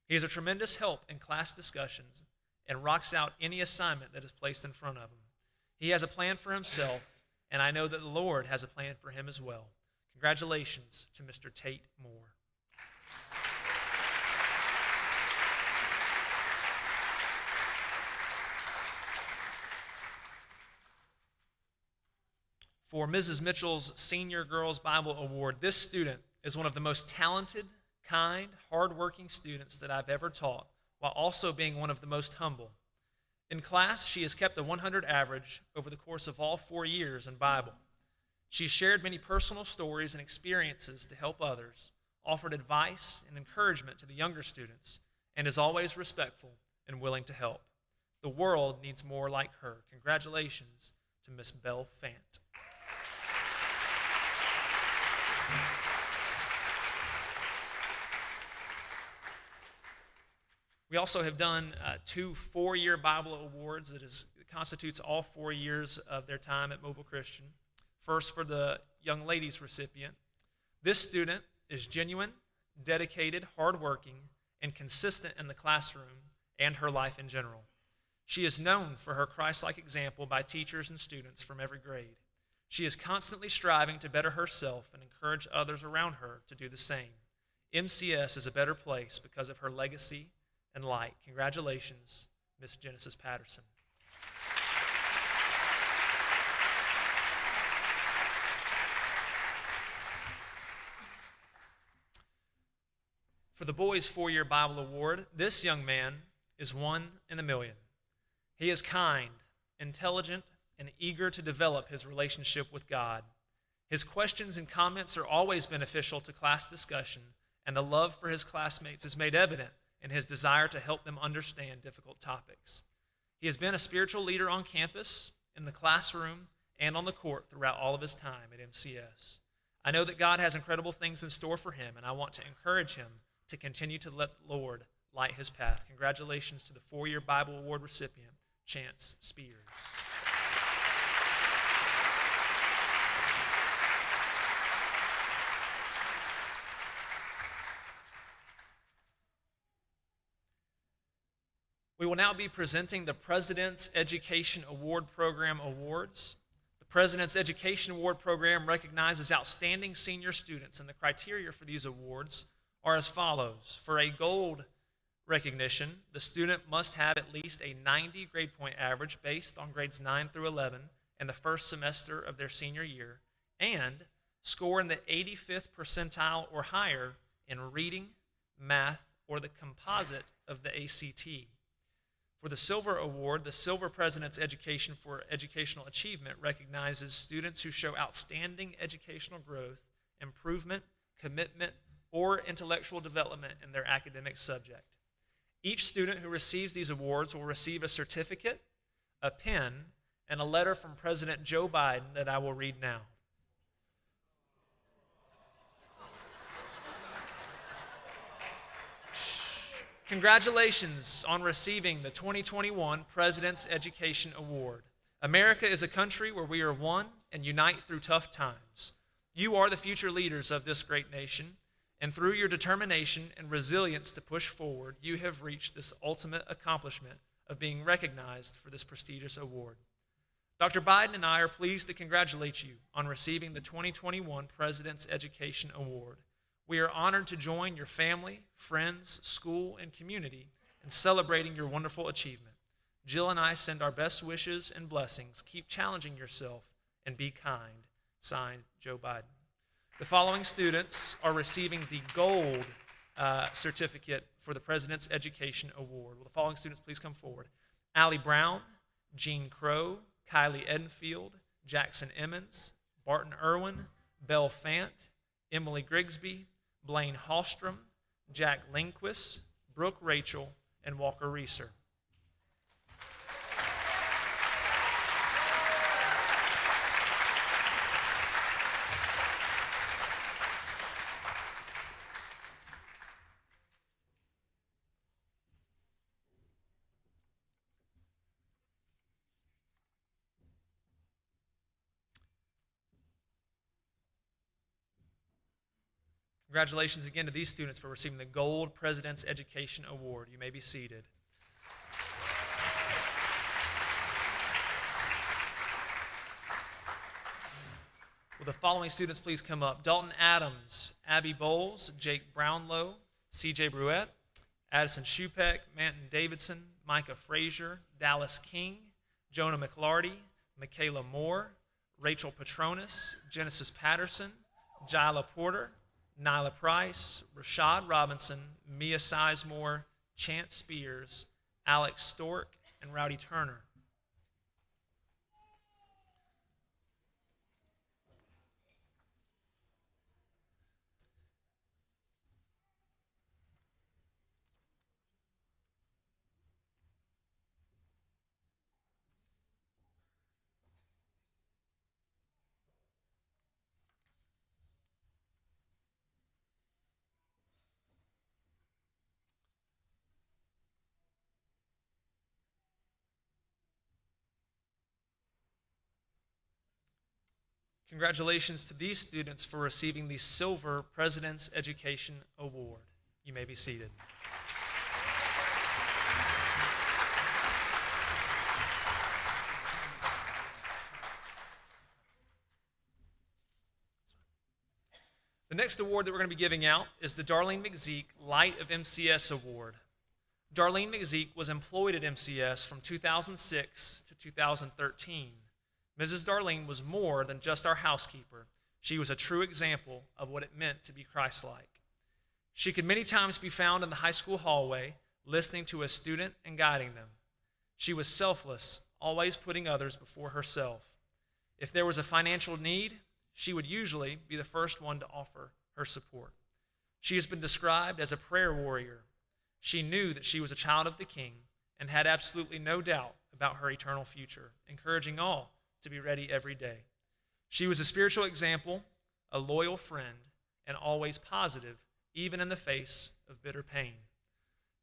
S7: He is a tremendous help in class discussions and rocks out any assignment that is placed in front of him. He has a plan for himself, and I know that the Lord has a plan for him as well. Congratulations to Mr. Tate Moore. For Mrs. Mitchell's Senior Girls Bible Award, this student is one of the most talented, kind, hardworking students that I've ever taught, while also being one of the most humble. In class, she has kept a 100 average over the course of all 4 years in Bible. She's shared many personal stories and experiences to help others, offered advice and encouragement to the younger students, and is always respectful and willing to help. The world needs more like her. Congratulations to Miss Belle Fant. We also have done 2 4-year Bible awards that constitutes all 4 years of their time at Mobile Christian. First, for the young ladies recipient. This student is genuine, dedicated, hardworking, and consistent in the classroom and her life in general. She is known for her Christ-like example by teachers and students from every grade. She is constantly striving to better herself and encourage others around her to do the same. MCS is a better place because of her legacy and light. Congratulations, Miss Genesis Patterson. For the boys' 4-year Bible Award, this young man is one in a million. He is kind, intelligent, and eager to develop his relationship with God. His questions and comments are always beneficial to class discussion, and the love for his classmates is made evident in his desire to help them understand difficult topics. He has been a spiritual leader on campus, in the classroom, and on the court throughout all of his time at MCS. I know that God has incredible things in store for him, and I want to encourage him to continue to let the Lord light his path. Congratulations to the 4-year Bible Award recipient, Chance Spears. We will now be presenting the President's Education Award Program Awards. The President's Education Award Program recognizes outstanding senior students, and the criteria for these awards are as follows. For a gold recognition, the student must have at least a 90 grade point average based on grades 9 through 11 in the first semester of their senior year, and score in the 85th percentile or higher in reading, math, or the composite of the ACT. For the Silver Award, the Silver President's Education for Educational Achievement recognizes students who show outstanding educational growth, improvement, commitment, or intellectual development in their academic subject. Each student who receives these awards will receive a certificate, a pen, and a letter from President Joe Biden that I will read now. Congratulations on receiving the 2021 President's Education Award. America is a country where we are one and unite through tough times. You are the future leaders of this great nation, and through your determination and resilience to push forward, you have reached this ultimate accomplishment of being recognized for this prestigious award. Dr. Biden and I are pleased to congratulate you on receiving the 2021 President's Education Award. We are honored to join your family, friends, school, and community in celebrating your wonderful achievement. Jill and I send our best wishes and blessings. Keep challenging yourself and be kind. Signed, Joe Biden. The following students are receiving the gold certificate for the President's Education Award. Will the following students please come forward? Allie Brown, Jean Crow, Kylie Edenfield, Jackson Emmons, Barton Irwin, Belle Fant, Emily Grigsby, Blaine Hallstrom, Jack Lindquist, Brooke Rachel, and Walker Reeser. Congratulations again to these students for receiving the Gold President's Education Award. You may be seated. Will the following students please come up? Dalton Adams, Abby Bowles, Jake Brownlow, CJ Bruette, Addison Shupeck, Manton Davidson, Micah Frazier, Dallas King, Jonah McLarty, Michaela Moore, Rachel Petronis, Genesis Patterson, Jila Porter, Nyla Price, Rashad Robinson, Mia Sizemore, Chance Spears, Alex Stork, and Rowdy Turner. Congratulations to these students for receiving the Silver President's Education Award. You may be seated. The next award that we're going to be giving out is the Darlene McZeek Light of MCS Award. Darlene McZeek was employed at MCS from 2006 to 2013. Mrs. Darlene was more than just our housekeeper. She was a true example of what it meant to be Christ-like. She could many times be found in the high school hallway, listening to a student and guiding them. She was selfless, always putting others before herself. If there was a financial need, she would usually be the first one to offer her support. She has been described as a prayer warrior. She knew that she was a child of the King and had absolutely no doubt about her eternal future, encouraging all to be ready every day. She was a spiritual example, a loyal friend, and always positive, even in the face of bitter pain.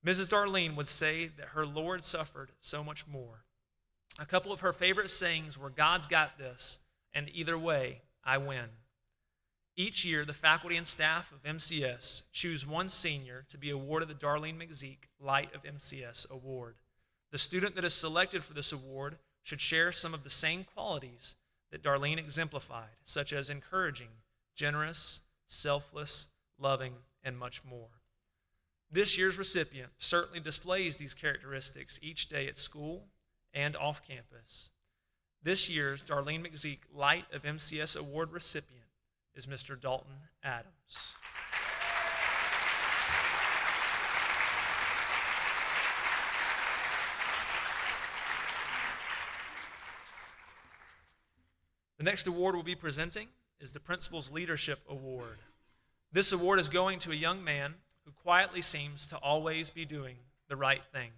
S7: Mrs. Darlene would say that her Lord suffered so much more. A couple of her favorite sayings were, "God's got this," and "Either way, I win." Each year, the faculty and staff of MCS choose one senior to be awarded the Darlene McZeek Light of MCS Award. The student that is selected for this award should share some of the same qualities that Darlene exemplified, such as encouraging, generous, selfless, loving, and much more. This year's recipient certainly displays these characteristics each day at school and off campus. This year's Darlene McZeek Light of MCS Award recipient is Mr. Dalton Adams. The next award we'll be presenting is the Principal's Leadership Award. This award is going to a young man who quietly seems to always be doing the right thing.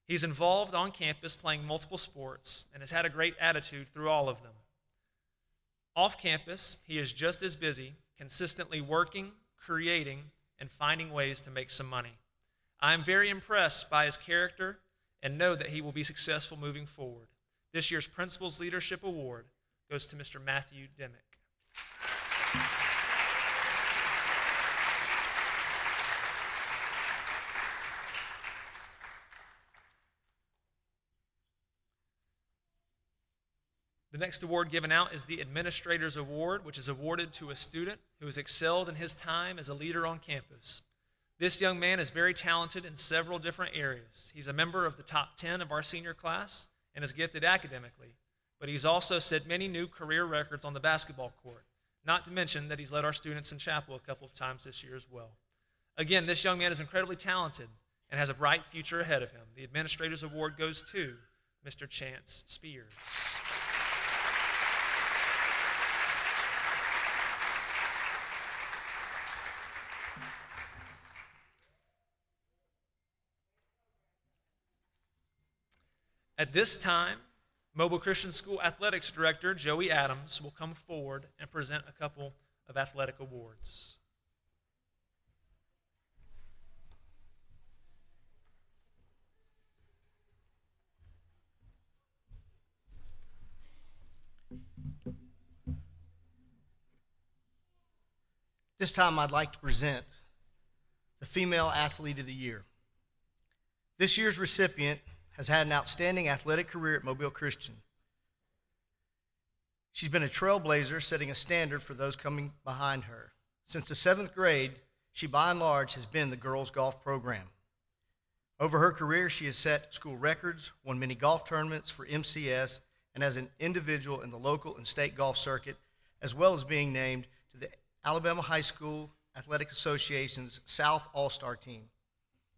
S7: He's involved on campus playing multiple sports and has had a great attitude through all of them. Off campus, he is just as busy, consistently working, creating, and finding ways to make some money. I am very impressed by his character and know that he will be successful moving forward. This year's Principal's Leadership Award goes to Mr. Matthew Dimick. The next award given out is the Administrator's Award, which is awarded to a student who has excelled in his time as a leader on campus. This young man is very talented in several different areas. He's a member of the top 10 of our senior class and is gifted academically, but he's also set many new career records on the basketball court, not to mention that he's led our students in chapel a couple of times this year as well. Again, this young man is incredibly talented and has a bright future ahead of him. The Administrator's Award goes to Mr. Chance Spears. At this time, Mobile Christian School Athletics Director Joey Adams will come forward and present a couple of athletic awards.
S8: This time I'd like to present the Female Athlete of the Year. This year's recipient has had an outstanding athletic career at Mobile Christian. She's been a trailblazer, setting a standard for those coming behind her. Since the 7th grade, she by and large has been the girls' golf program. Over her career, she has set school records, won many golf tournaments for MCS, and as an individual in the local and state golf circuit, as well as being named to the Alabama High School Athletic Association's South All-Star Team.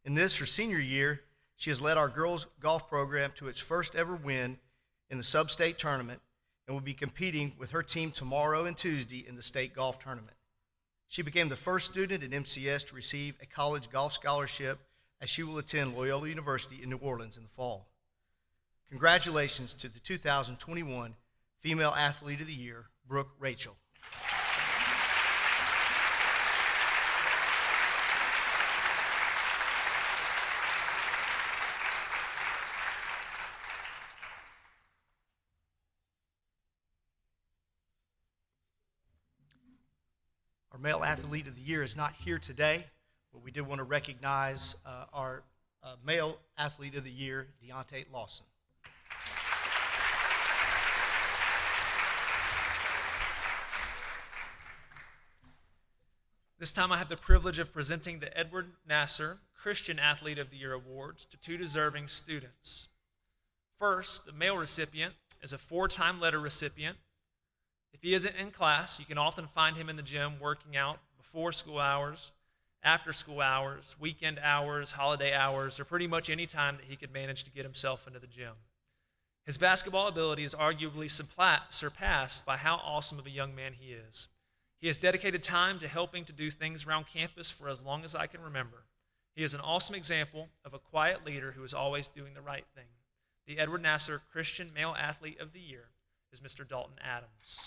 S8: In this, her senior year, she has led our girls' golf program to its first ever win in the sub-state tournament and will be competing with her team tomorrow and Tuesday in the state golf tournament. She became the first student at MCS to receive a college golf scholarship as she will attend Loyola University in New Orleans in the fall. Congratulations to the 2021 Female Athlete of the Year, Brooke Rachel. Our Male Athlete of the Year is not here today, but we did want to recognize our Male Athlete of the Year, Deontay Lawson.
S7: This time I have the privilege of presenting the Edward Nasser Christian Athlete of the Year Awards to two deserving students. First, the male recipient is a 4-time letter recipient. If he isn't in class, you can often find him in the gym working out before school hours, after school hours, weekend hours, holiday hours, or pretty much any time that he could manage to get himself into the gym. His basketball ability is arguably surpassed by how awesome of a young man he is. He has dedicated time to helping to do things around campus for as long as I can remember. He is an awesome example of a quiet leader who is always doing the right thing. The Edward Nasser Christian Male Athlete of the Year is Mr. Dalton Adams.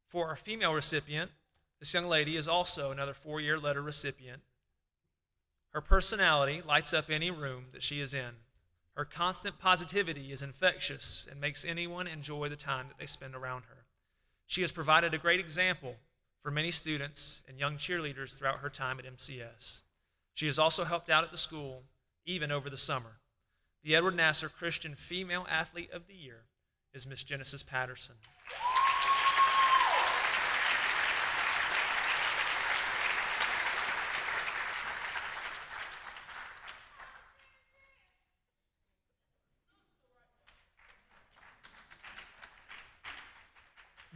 S7: For our female recipient, this young lady is also another 4-year letter recipient. Her personality lights up any room that she is in. Her constant positivity is infectious and makes anyone enjoy the time that they spend around her. She has provided a great example for many students and young cheerleaders throughout her time at MCS. She has also helped out at the school, even over the summer. The Edward Nasser Christian Female Athlete of the Year is Miss Genesis Patterson.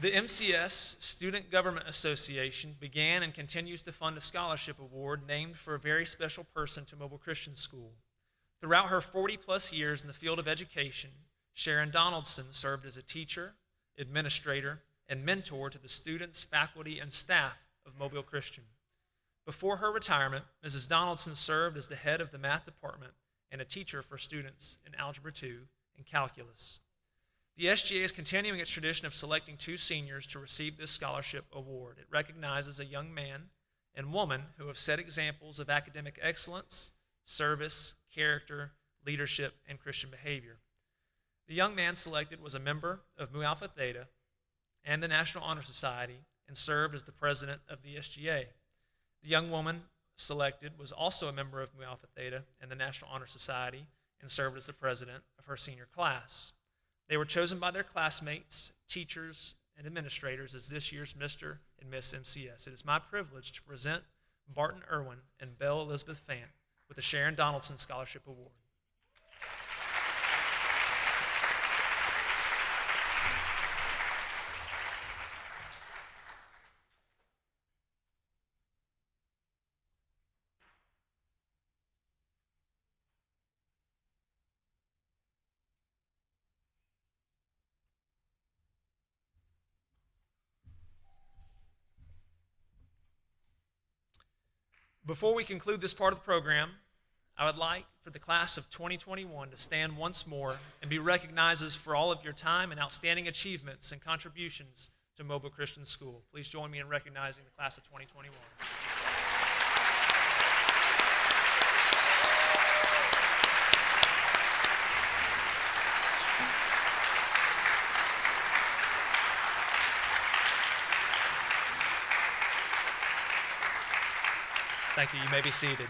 S7: The MCS Student Government Association began and continues to fund a scholarship award named for a very special person to Mobile Christian School. Throughout her 40-plus years in the field of education, Sharon Donaldson served as a teacher, administrator, and mentor to the students, faculty, and staff of Mobile Christian. Before her retirement, Mrs. Donaldson served as the head of the math department and a teacher for students in Algebra 2 and Calculus. The SGA is continuing its tradition of selecting 2 seniors to receive this scholarship award. It recognizes a young man and woman who have set examples of academic excellence, service, character, leadership, and Christian behavior. The young man selected was a member of Mu Alpha Theta and the National Honor Society and served as the president of the SGA. The young woman selected was also a member of Mu Alpha Theta and the National Honor Society and served as the president of her senior class. They were chosen by their classmates, teachers, and administrators as this year's Mr. and Miss MCS. It is my privilege to present Barton Irwin and Belle Elizabeth Fant with the Sharon Donaldson Scholarship Award. Before we conclude this part of the program, I would like for the class of 2021 to stand once more and be recognized for all of your time and outstanding achievements and contributions to Mobile Christian School. Please join me in recognizing the class of 2021. Thank you. You may be seated.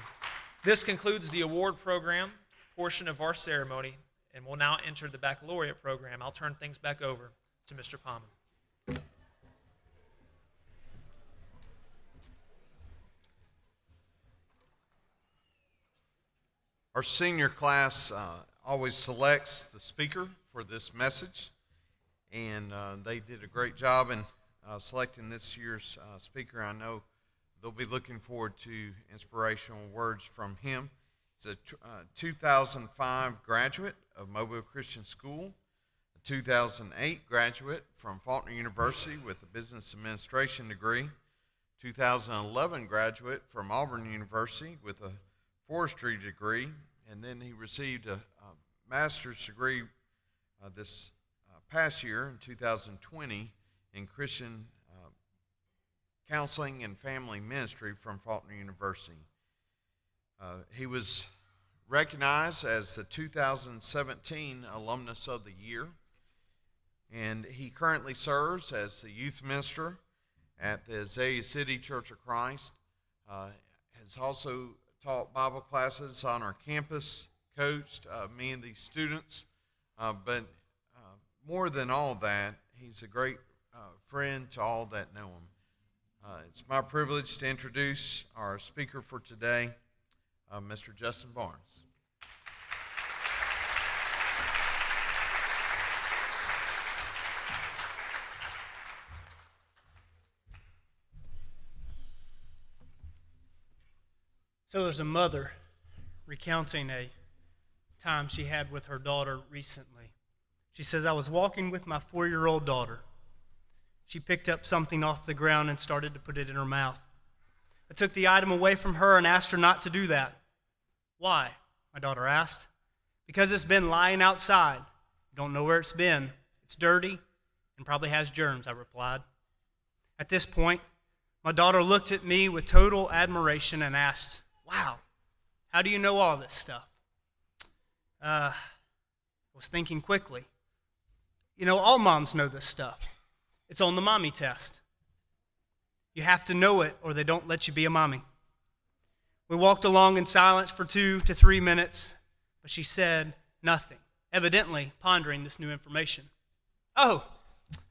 S7: This concludes the award program portion of our ceremony, and we'll now enter the baccalaureate program. I'll turn things back over to Mr. Palmer.
S1: Our senior class always selects the speaker for this message, and they did a great job in selecting this year's speaker. I know they'll be looking forward to inspirational words from him. He's a 2005 graduate of Mobile Christian School, a 2008 graduate from Faulkner University with a business administration degree, 2011 graduate from Auburn University with a forestry degree, and then he received a master's degree this past year in 2020 in Christian Counseling and Family Ministry from Faulkner University. He was recognized as the 2017 Alumnus of the Year, and he currently serves as the youth minister at the Azalea City Church of Christ. Has also taught Bible classes on our campus, coached many of these students, but more than all that, he's a great friend to all that know him. It's my privilege to introduce our speaker for today, Mr. Justin Barnes.
S9: So there's a mother recounting a time she had with her daughter recently. She says, I was walking with my 4-year-old daughter. She picked up something off the ground and started to put it in her mouth. I took the item away from her and asked her not to do that. Why? My daughter asked. Because it's been lying outside. You don't know where it's been. It's dirty and probably has germs, I replied. At this point, my daughter looked at me with total admiration and asked, wow, how do you know all this stuff? I was thinking quickly. You know, all moms know this stuff. It's on the mommy test. You have to know it or they don't let you be a mommy. We walked along in silence for 2 to 3 minutes, but she said nothing, evidently pondering this new information. Oh,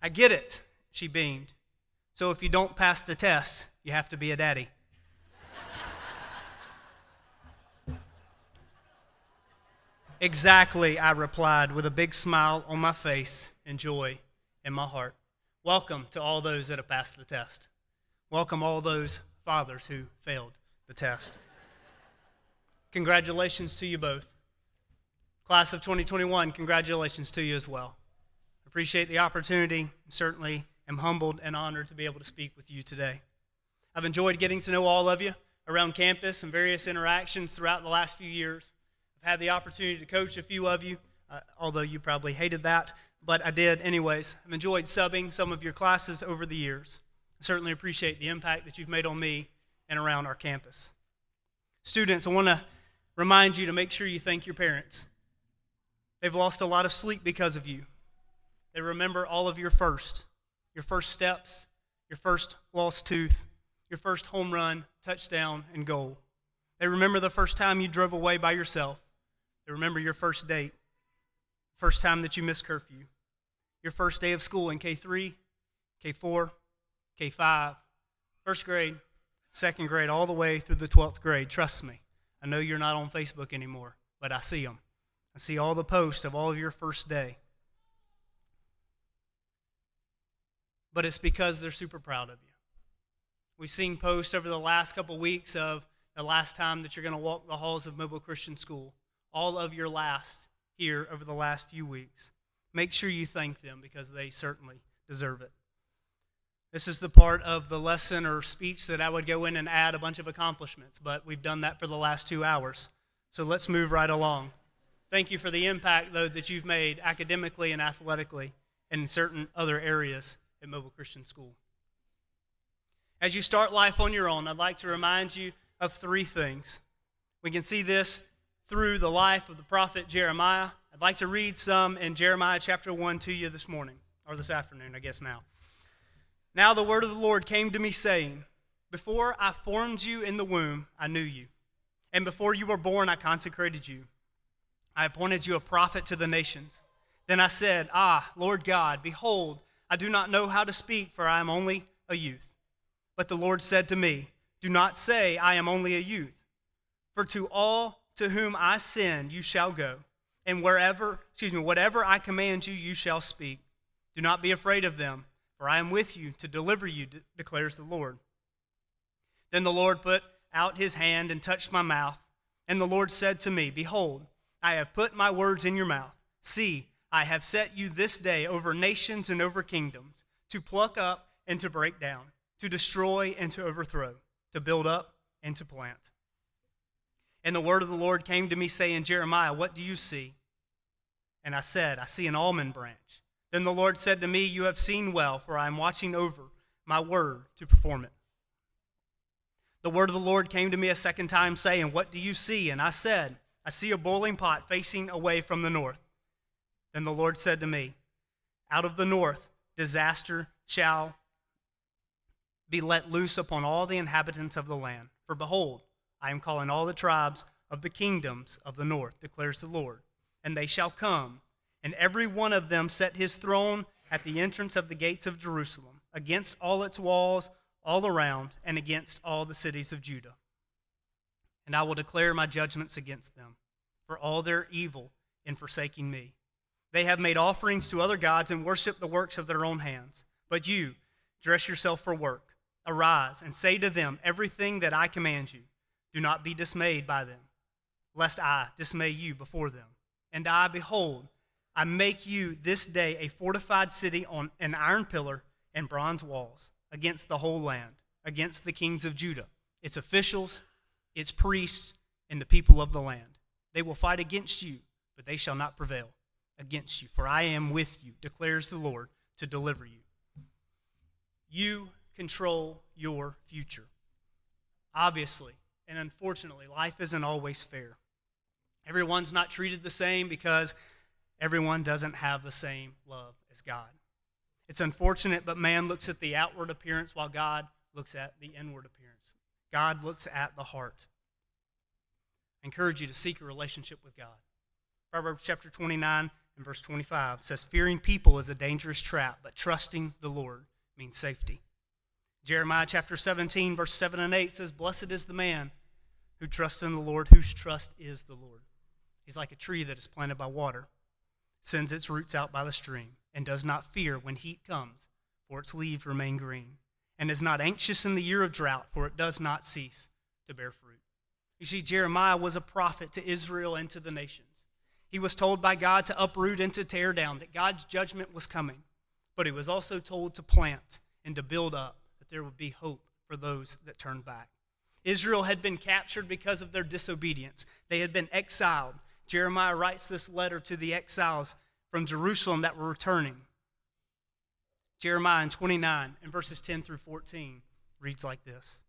S9: I get it, she beamed. So if you don't pass the test, you have to be a daddy. Exactly, I replied with a big smile on my face and joy in my heart. Welcome to all those that have passed the test. Welcome all those fathers who failed the test. Congratulations to you both. Class of 2021, congratulations to you as well. Appreciate the opportunity. Certainly am humbled and honored to be able to speak with you today. I've enjoyed getting to know all of you around campus and various interactions throughout the last few years. I've had the opportunity to coach a few of you, although you probably hated that, but I did anyways. I've enjoyed subbing some of your classes over the years. I certainly appreciate the impact that you've made on me and around our campus. Students, I want to remind you to make sure you thank your parents. They've lost a lot of sleep because of you. They remember all of your first steps, your first lost tooth, your first home run, touchdown, and goal. They remember the first time you drove away by yourself. They that remember your first date, first time that you missed curfew, your first day of school in K3, K4, K5, first grade, second grade, all the way through the 12th grade. Trust me, I know you're not on Facebook anymore, but I see them. I see all the posts of all of your first day. But it's because they're super proud of you. We've seen posts over the last couple weeks of the last time that you're going to walk the halls of Mobile Christian School, all of your last here over the last few weeks. Make sure you thank them because they certainly deserve it. This is the part of the lesson or speech that I would go in and add a bunch of accomplishments, but we've done that for the last 2 hours. So let's move right along. Thank you for the impact, though, that you've made academically and athletically and in certain other areas at Mobile Christian School. As you start life on your own, I'd like to remind you of 3 things. We can see this through the life of the prophet Jeremiah. I'd like to read some in Jeremiah chapter 1 to you this morning, or this afternoon, I guess now. Now the word of the Lord came to me saying, before I formed you in the womb, I knew you. And before you were born, I consecrated you. I appointed you a prophet to the nations. Then I said, Lord God, behold, I do not know how to speak, for I am only a youth. But the Lord said to me, do not say, I am only a youth. For to all to whom I send, you shall go. And whatever I command you, you shall speak. Do not be afraid of them, for I am with you to deliver you, declares the Lord. Then the Lord put out his hand and touched my mouth. And the Lord said to me, behold, I have put my words in your mouth. See, I have set you this day over nations and over kingdoms, to pluck up and to break down, to destroy and to overthrow, to build up and to plant. And the word of the Lord came to me, saying, Jeremiah, what do you see? And I said, I see an almond branch. Then the Lord said to me, you have seen well, for I am watching over my word to perform it. The word of the Lord came to me a second time, saying, what do you see? And I said, I see a boiling pot facing away from the north. Then the Lord said to me, out of the north disaster shall be let loose upon all the inhabitants of the land. For behold, I am calling all the tribes of the kingdoms of the north, declares the Lord. And they shall come, and every one of them set his throne at the entrance of the gates of Jerusalem, against all its walls all around, and against all the cities of Judah. And I will declare my judgments against them, for all their evil in forsaking me. They have made offerings to other gods and worshiped the works of their own hands. But you, dress yourself for work. Arise and say to them everything that I command you. Do not be dismayed by them, lest I dismay you before them. And I, behold, I make you this day a fortified city on an iron pillar and bronze walls against the whole land, against the kings of Judah, its officials, its priests, and the people of the land. They will fight against you, but they shall not prevail against you, for I am with you, declares the Lord, to deliver you. You control your future. Obviously, and unfortunately, life isn't always fair. Everyone's not treated the same because everyone doesn't have the same love as God. It's unfortunate, but man looks at the outward appearance while God looks at the inward appearance. God looks at the heart. I encourage you to seek a relationship with God. Proverbs chapter 29 and verse 25 says, fearing people is a dangerous trap, but trusting the Lord means safety. Jeremiah chapter 17, verse 7 and 8 says, blessed is the man who trusts in the Lord, whose trust is the Lord. He's like a tree that is planted by water, sends its roots out by the stream, and does not fear when heat comes, for its leaves remain green, and is not anxious in the year of drought, for it does not cease to bear fruit. You see, Jeremiah was a prophet to Israel and to the nations. He was told by God to uproot and to tear down, that God's judgment was coming. But he was also told to plant and to build up, that there would be hope for those that turned back. Israel had been captured because of their disobedience. They had been exiled. Jeremiah writes this letter to the exiles from Jerusalem that were returning. Jeremiah 29 and verses 10 through 14 reads like this.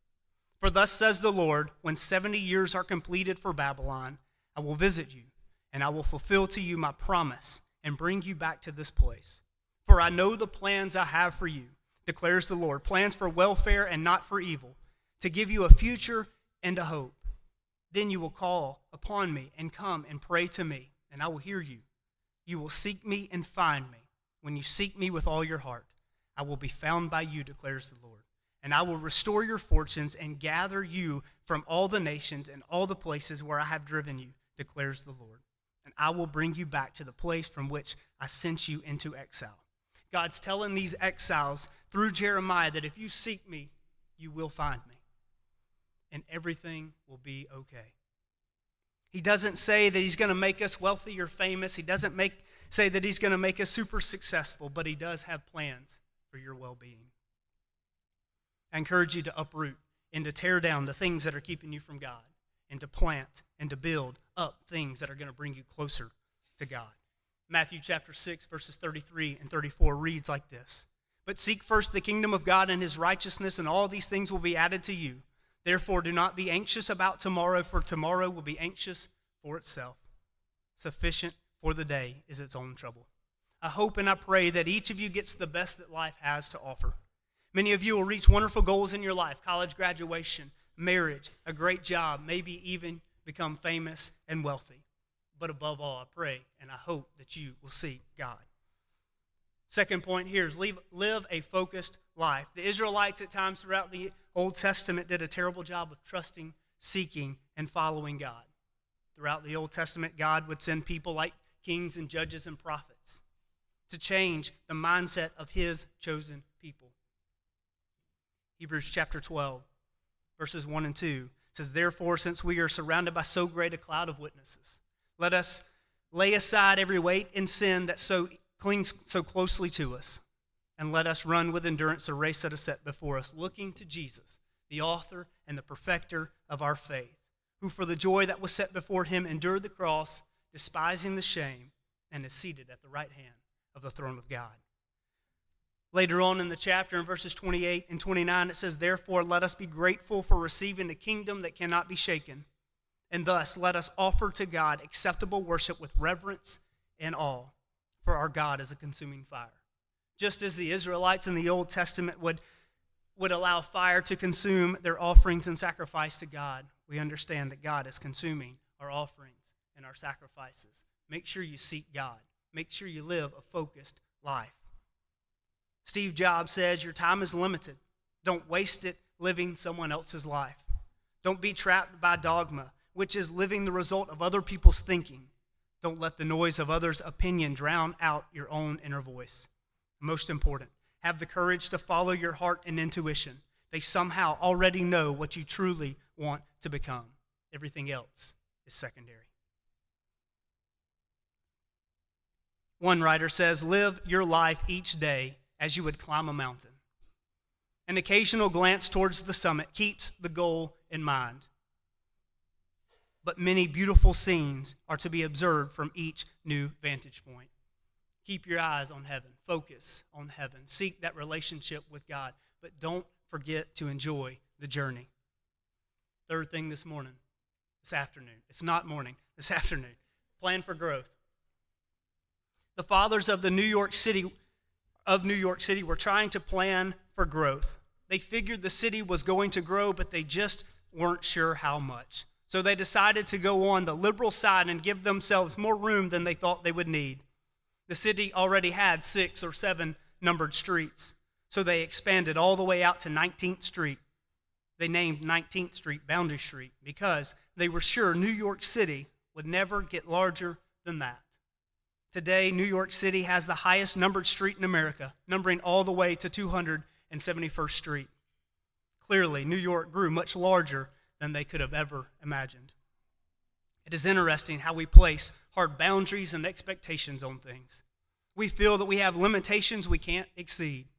S9: For thus says the Lord, when 70 years are completed for Babylon, I will visit you, and I will fulfill to you my promise and bring you back to this place. For I know the plans I have for you, declares the Lord, plans for welfare and not for evil, to give you a future and a hope. Then you will call upon me and come and pray to me, and I will hear you. You will seek me and find me. When you seek me with all your heart, I will be found by you, declares the Lord. And I will restore your fortunes and gather you from all the nations and all the places where I have driven you, declares the Lord. And I will bring you back to the place from which I sent you into exile. God's telling these exiles through Jeremiah that if you seek me, you will find me. And everything will be okay. He doesn't say that he's going to make us wealthy or famous. He doesn't say that he's going to make us super successful, but he does have plans for your well-being. I encourage you to uproot and to tear down the things that are keeping you from God, and to plant and to build up things that are going to bring you closer to God. Matthew chapter 6, verses 33 and 34 reads like this: "But seek first the kingdom of God and his righteousness, and all these things will be added to you. Therefore do not be anxious about tomorrow, for tomorrow will be anxious for itself. Sufficient for the day is its own trouble." I hope and I pray that each of you gets the best that life has to offer. Many of you will reach wonderful goals in your life: college graduation, marriage, a great job, maybe even become famous and wealthy. But above all, I pray and I hope that you will seek God. Second point here is live a focused life. The Israelites at times throughout the Old Testament did a terrible job of trusting, seeking, and following God. Throughout the Old Testament, God would send people like kings and judges and prophets to change the mindset of his chosen people. Hebrews chapter 12, verses 1 and 2 says, "Therefore, since we are surrounded by so great a cloud of witnesses, let us lay aside every weight and sin that clings so closely to us, and let us run with endurance the race that is set before us, looking to Jesus, the author and the perfecter of our faith, who for the joy that was set before him endured the cross, despising the shame, and is seated at the right hand of the throne of God." Later on in the chapter, in verses 28 and 29, it says, "Therefore let us be grateful for receiving a kingdom that cannot be shaken, and thus let us offer to God acceptable worship with reverence and awe, for our God is a consuming fire." Just as the Israelites in the Old Testament would allow fire to consume their offerings and sacrifice to God, we understand that God is consuming our offerings and our sacrifices. Make sure you seek God. Make sure you live a focused life. Steve Jobs says, "Your time is limited. Don't waste it living someone else's life. Don't be trapped by dogma, which is living the result of other people's thinking. Don't let the noise of others' opinion drown out your own inner voice. Most important, have the courage to follow your heart and intuition. They somehow already know what you truly want to become. Everything else is secondary." One writer says, "Live your life each day as you would climb a mountain. An occasional glance towards the summit keeps the goal in mind. But many beautiful scenes are to be observed from each new vantage point. Keep your eyes on heaven. Focus on heaven. Seek that relationship with God. But don't forget to enjoy the journey." Third thing this afternoon. It's not morning, this afternoon. Plan for growth. The fathers of New York City were trying to plan for growth. They figured the city was going to grow, but they just weren't sure how much. So they decided to go on the liberal side and give themselves more room than they thought they would need. The city already had 6 or 7 numbered streets, so they expanded all the way out to 19th Street. They named 19th Street Boundary Street because they were sure New York City would never get larger than that. Today, New York City has the highest numbered street in America, numbering all the way to 271st Street. Clearly, New York grew much larger than they could have ever imagined. It is interesting how we place hard boundaries and expectations on things. We feel that we have limitations we can't exceed.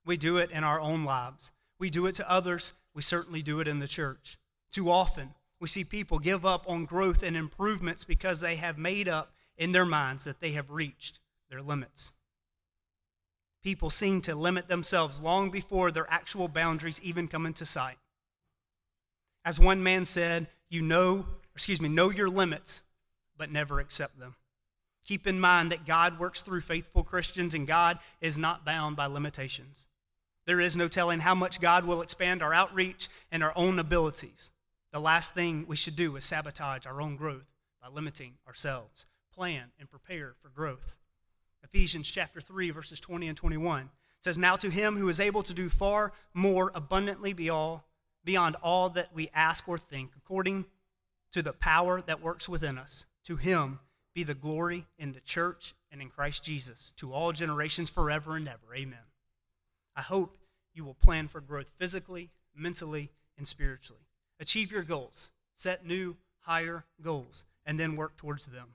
S9: We do it in our own lives. We do it to others. We certainly do it in the church. Too often, we see people give up on growth and improvements because they have made up in their minds that they have reached their limits. People seem to limit themselves long before their actual boundaries even come into sight. As one man said, know your limits, but never accept them. Keep in mind that God works through faithful Christians, and God is not bound by limitations. There is no telling how much God will expand our outreach and our own abilities. The last thing we should do is sabotage our own growth by limiting ourselves. Plan and prepare for growth. Ephesians chapter 3, verses 20 and 21 says, "Now to him who is able to do far more abundantly beyond all that we ask or think, according to the power that works within us, to him be the glory in the church and in Christ Jesus, to all generations forever and ever. Amen." I hope you will plan for growth physically, mentally, and spiritually. Achieve your goals. Set new, higher goals, and then work towards them.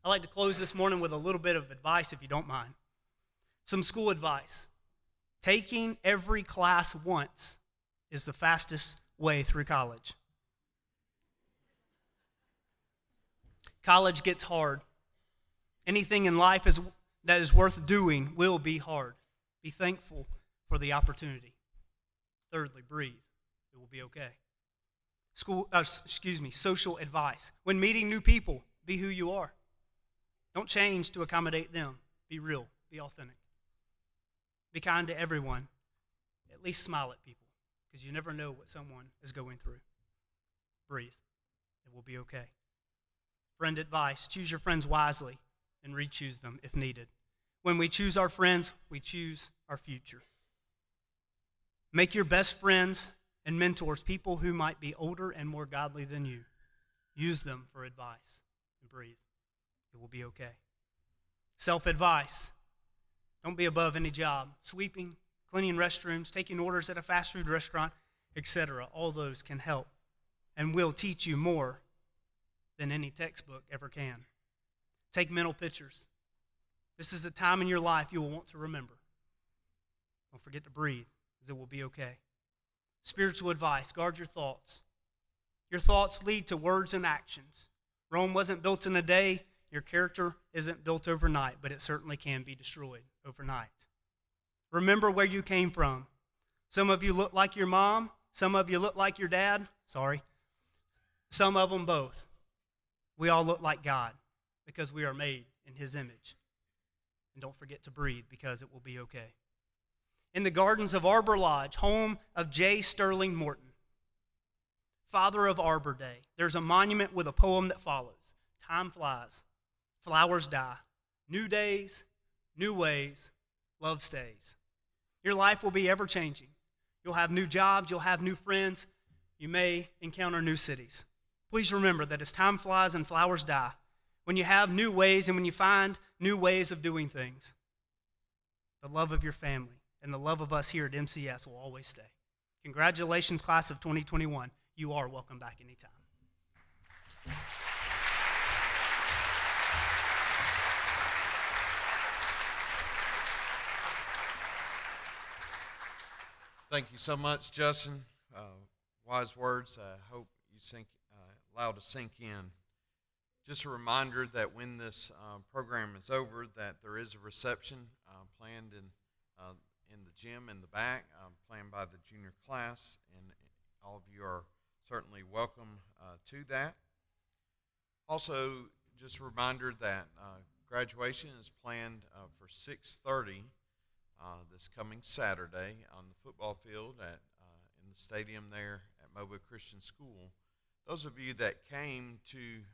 S9: I'd like to close this morning with a little bit of advice, if you don't mind. Some school advice. Taking every class once is the fastest way through college. College gets hard. Anything in life that is worth doing will be hard. Be thankful for the opportunity. Thirdly, breathe. It will be okay. Social advice. When meeting new people, be who you are. Don't change to accommodate them. Be real. Be authentic. Be kind to everyone. At least smile at people, because you never know what someone is going through. Breathe. It will be okay. Friend advice. Choose your friends wisely and re-choose them if needed. When we choose our friends, we choose our future. Make your best friends and mentors people who might be older and more godly than you. Use them for advice and breathe. It will be okay. Self-advice. Don't be above any job. Sweeping, cleaning restrooms, taking orders at a fast food restaurant, etc. All those can help and will teach you more than any textbook ever can. Take mental pictures. This is a time in your life you will want to remember. Don't forget to breathe, because it will be okay. Spiritual advice. Guard your thoughts. Your thoughts lead to words and actions. Rome wasn't built in a day. Your character isn't built overnight, but it certainly can be destroyed overnight. Remember where you came from. Some of you look like your mom. Some of you look like your dad. Some of them both. We all look like God because we are made in his image. And don't forget to breathe, because it will be okay. In the gardens of Arbor Lodge, home of J. Sterling Morton, father of Arbor Day, there's a monument with a poem that follows. Time flies, flowers die, new days, new ways, love stays. Your life will be ever-changing. You'll have new jobs, you'll have new friends, you may encounter new cities. Please remember that as time flies and flowers die, when you have new ways and when you find new ways of doing things, the love of your family and the love of us here at MCS will always stay. Congratulations, class of 2021. You are welcome back anytime.
S1: Thank you so much, Justin. Wise words. I hope you allow to sink in. Just a reminder that when this program is over, that there is a reception planned in the gym in the back, planned by the junior class, and all of you are certainly welcome to that. Also, just a reminder that graduation is planned for 6:30 this coming Saturday on the football field in the stadium there at Mobile Christian School. Those of you that came to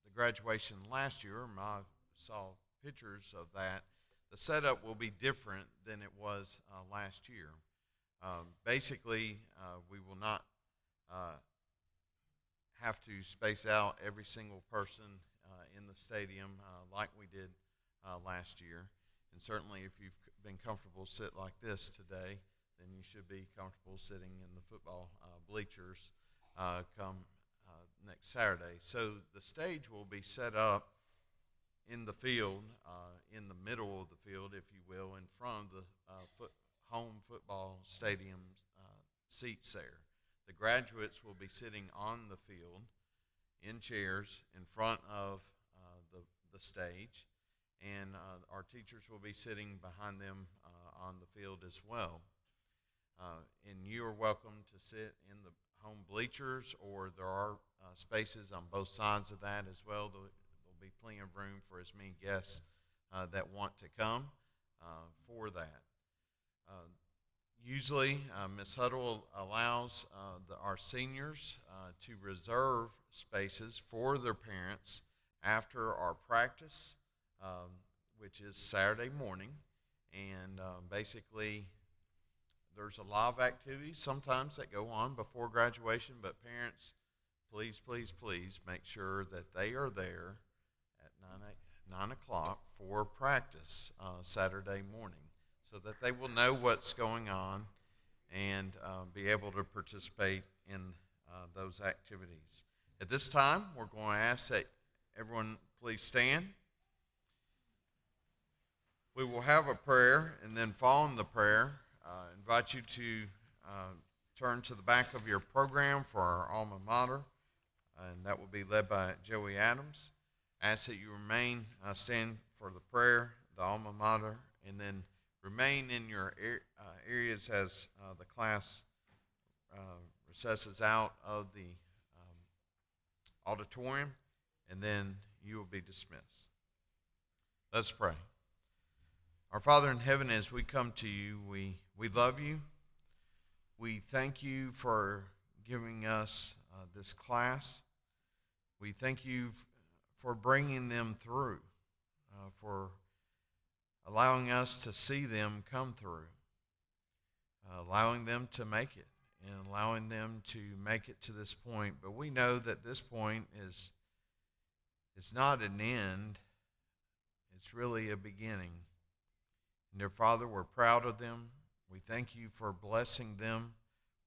S1: the graduation last year, I saw pictures of that. The setup will be different than it was last year. Basically, we will not have to space out every single person in the stadium like we did last year. And certainly if you've been comfortable sit like this today, then you should be comfortable sitting in the football bleachers come next Saturday. So the stage will be set up in the field, in the middle of the field, if you will, in front of the home football stadium seats there. The graduates will be sitting on the field in chairs in front of the stage, and our teachers will be sitting behind them on the field as well. And you are welcome to sit in the home bleachers, or there are spaces on both sides of that as well. There'll be plenty of room for as many guests that want to come for that. Usually, Ms. Huddle allows our seniors to reserve spaces for their parents after our practice, which is Saturday morning. And basically, there's a lot of activities sometimes that go on before graduation, but parents, please, please, please make sure that they are there at 9 o'clock for practice Saturday morning so that they will know what's going on and be able to participate in those activities. At this time, we're going to ask that everyone please stand. We will have a prayer, and then following the prayer, invite you to turn to the back of your program for our alma mater, and that will be led by Joey Adams. Ask that you remain stand for the prayer, the alma mater, and then remain in your areas as the class recesses out of the auditorium, and then you will be dismissed. Let's pray. Our Father in heaven, as we come to you, we love you. We thank you for giving us this class. We thank you for bringing them through, for allowing us to see them come through, allowing them to make it, and allowing them to make it to this point. But we know that this point is not an end. It's really a beginning. And dear Father, we're proud of them. We thank you for blessing them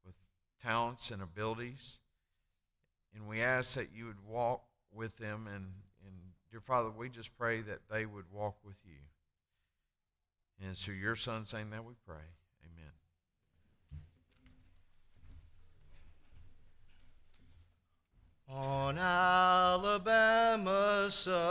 S1: with talents and abilities. And we ask that you would walk with them. And dear Father, we just pray that they would walk with you. And it's through your Son's name that we pray. Amen.
S8: On Alabama's sun.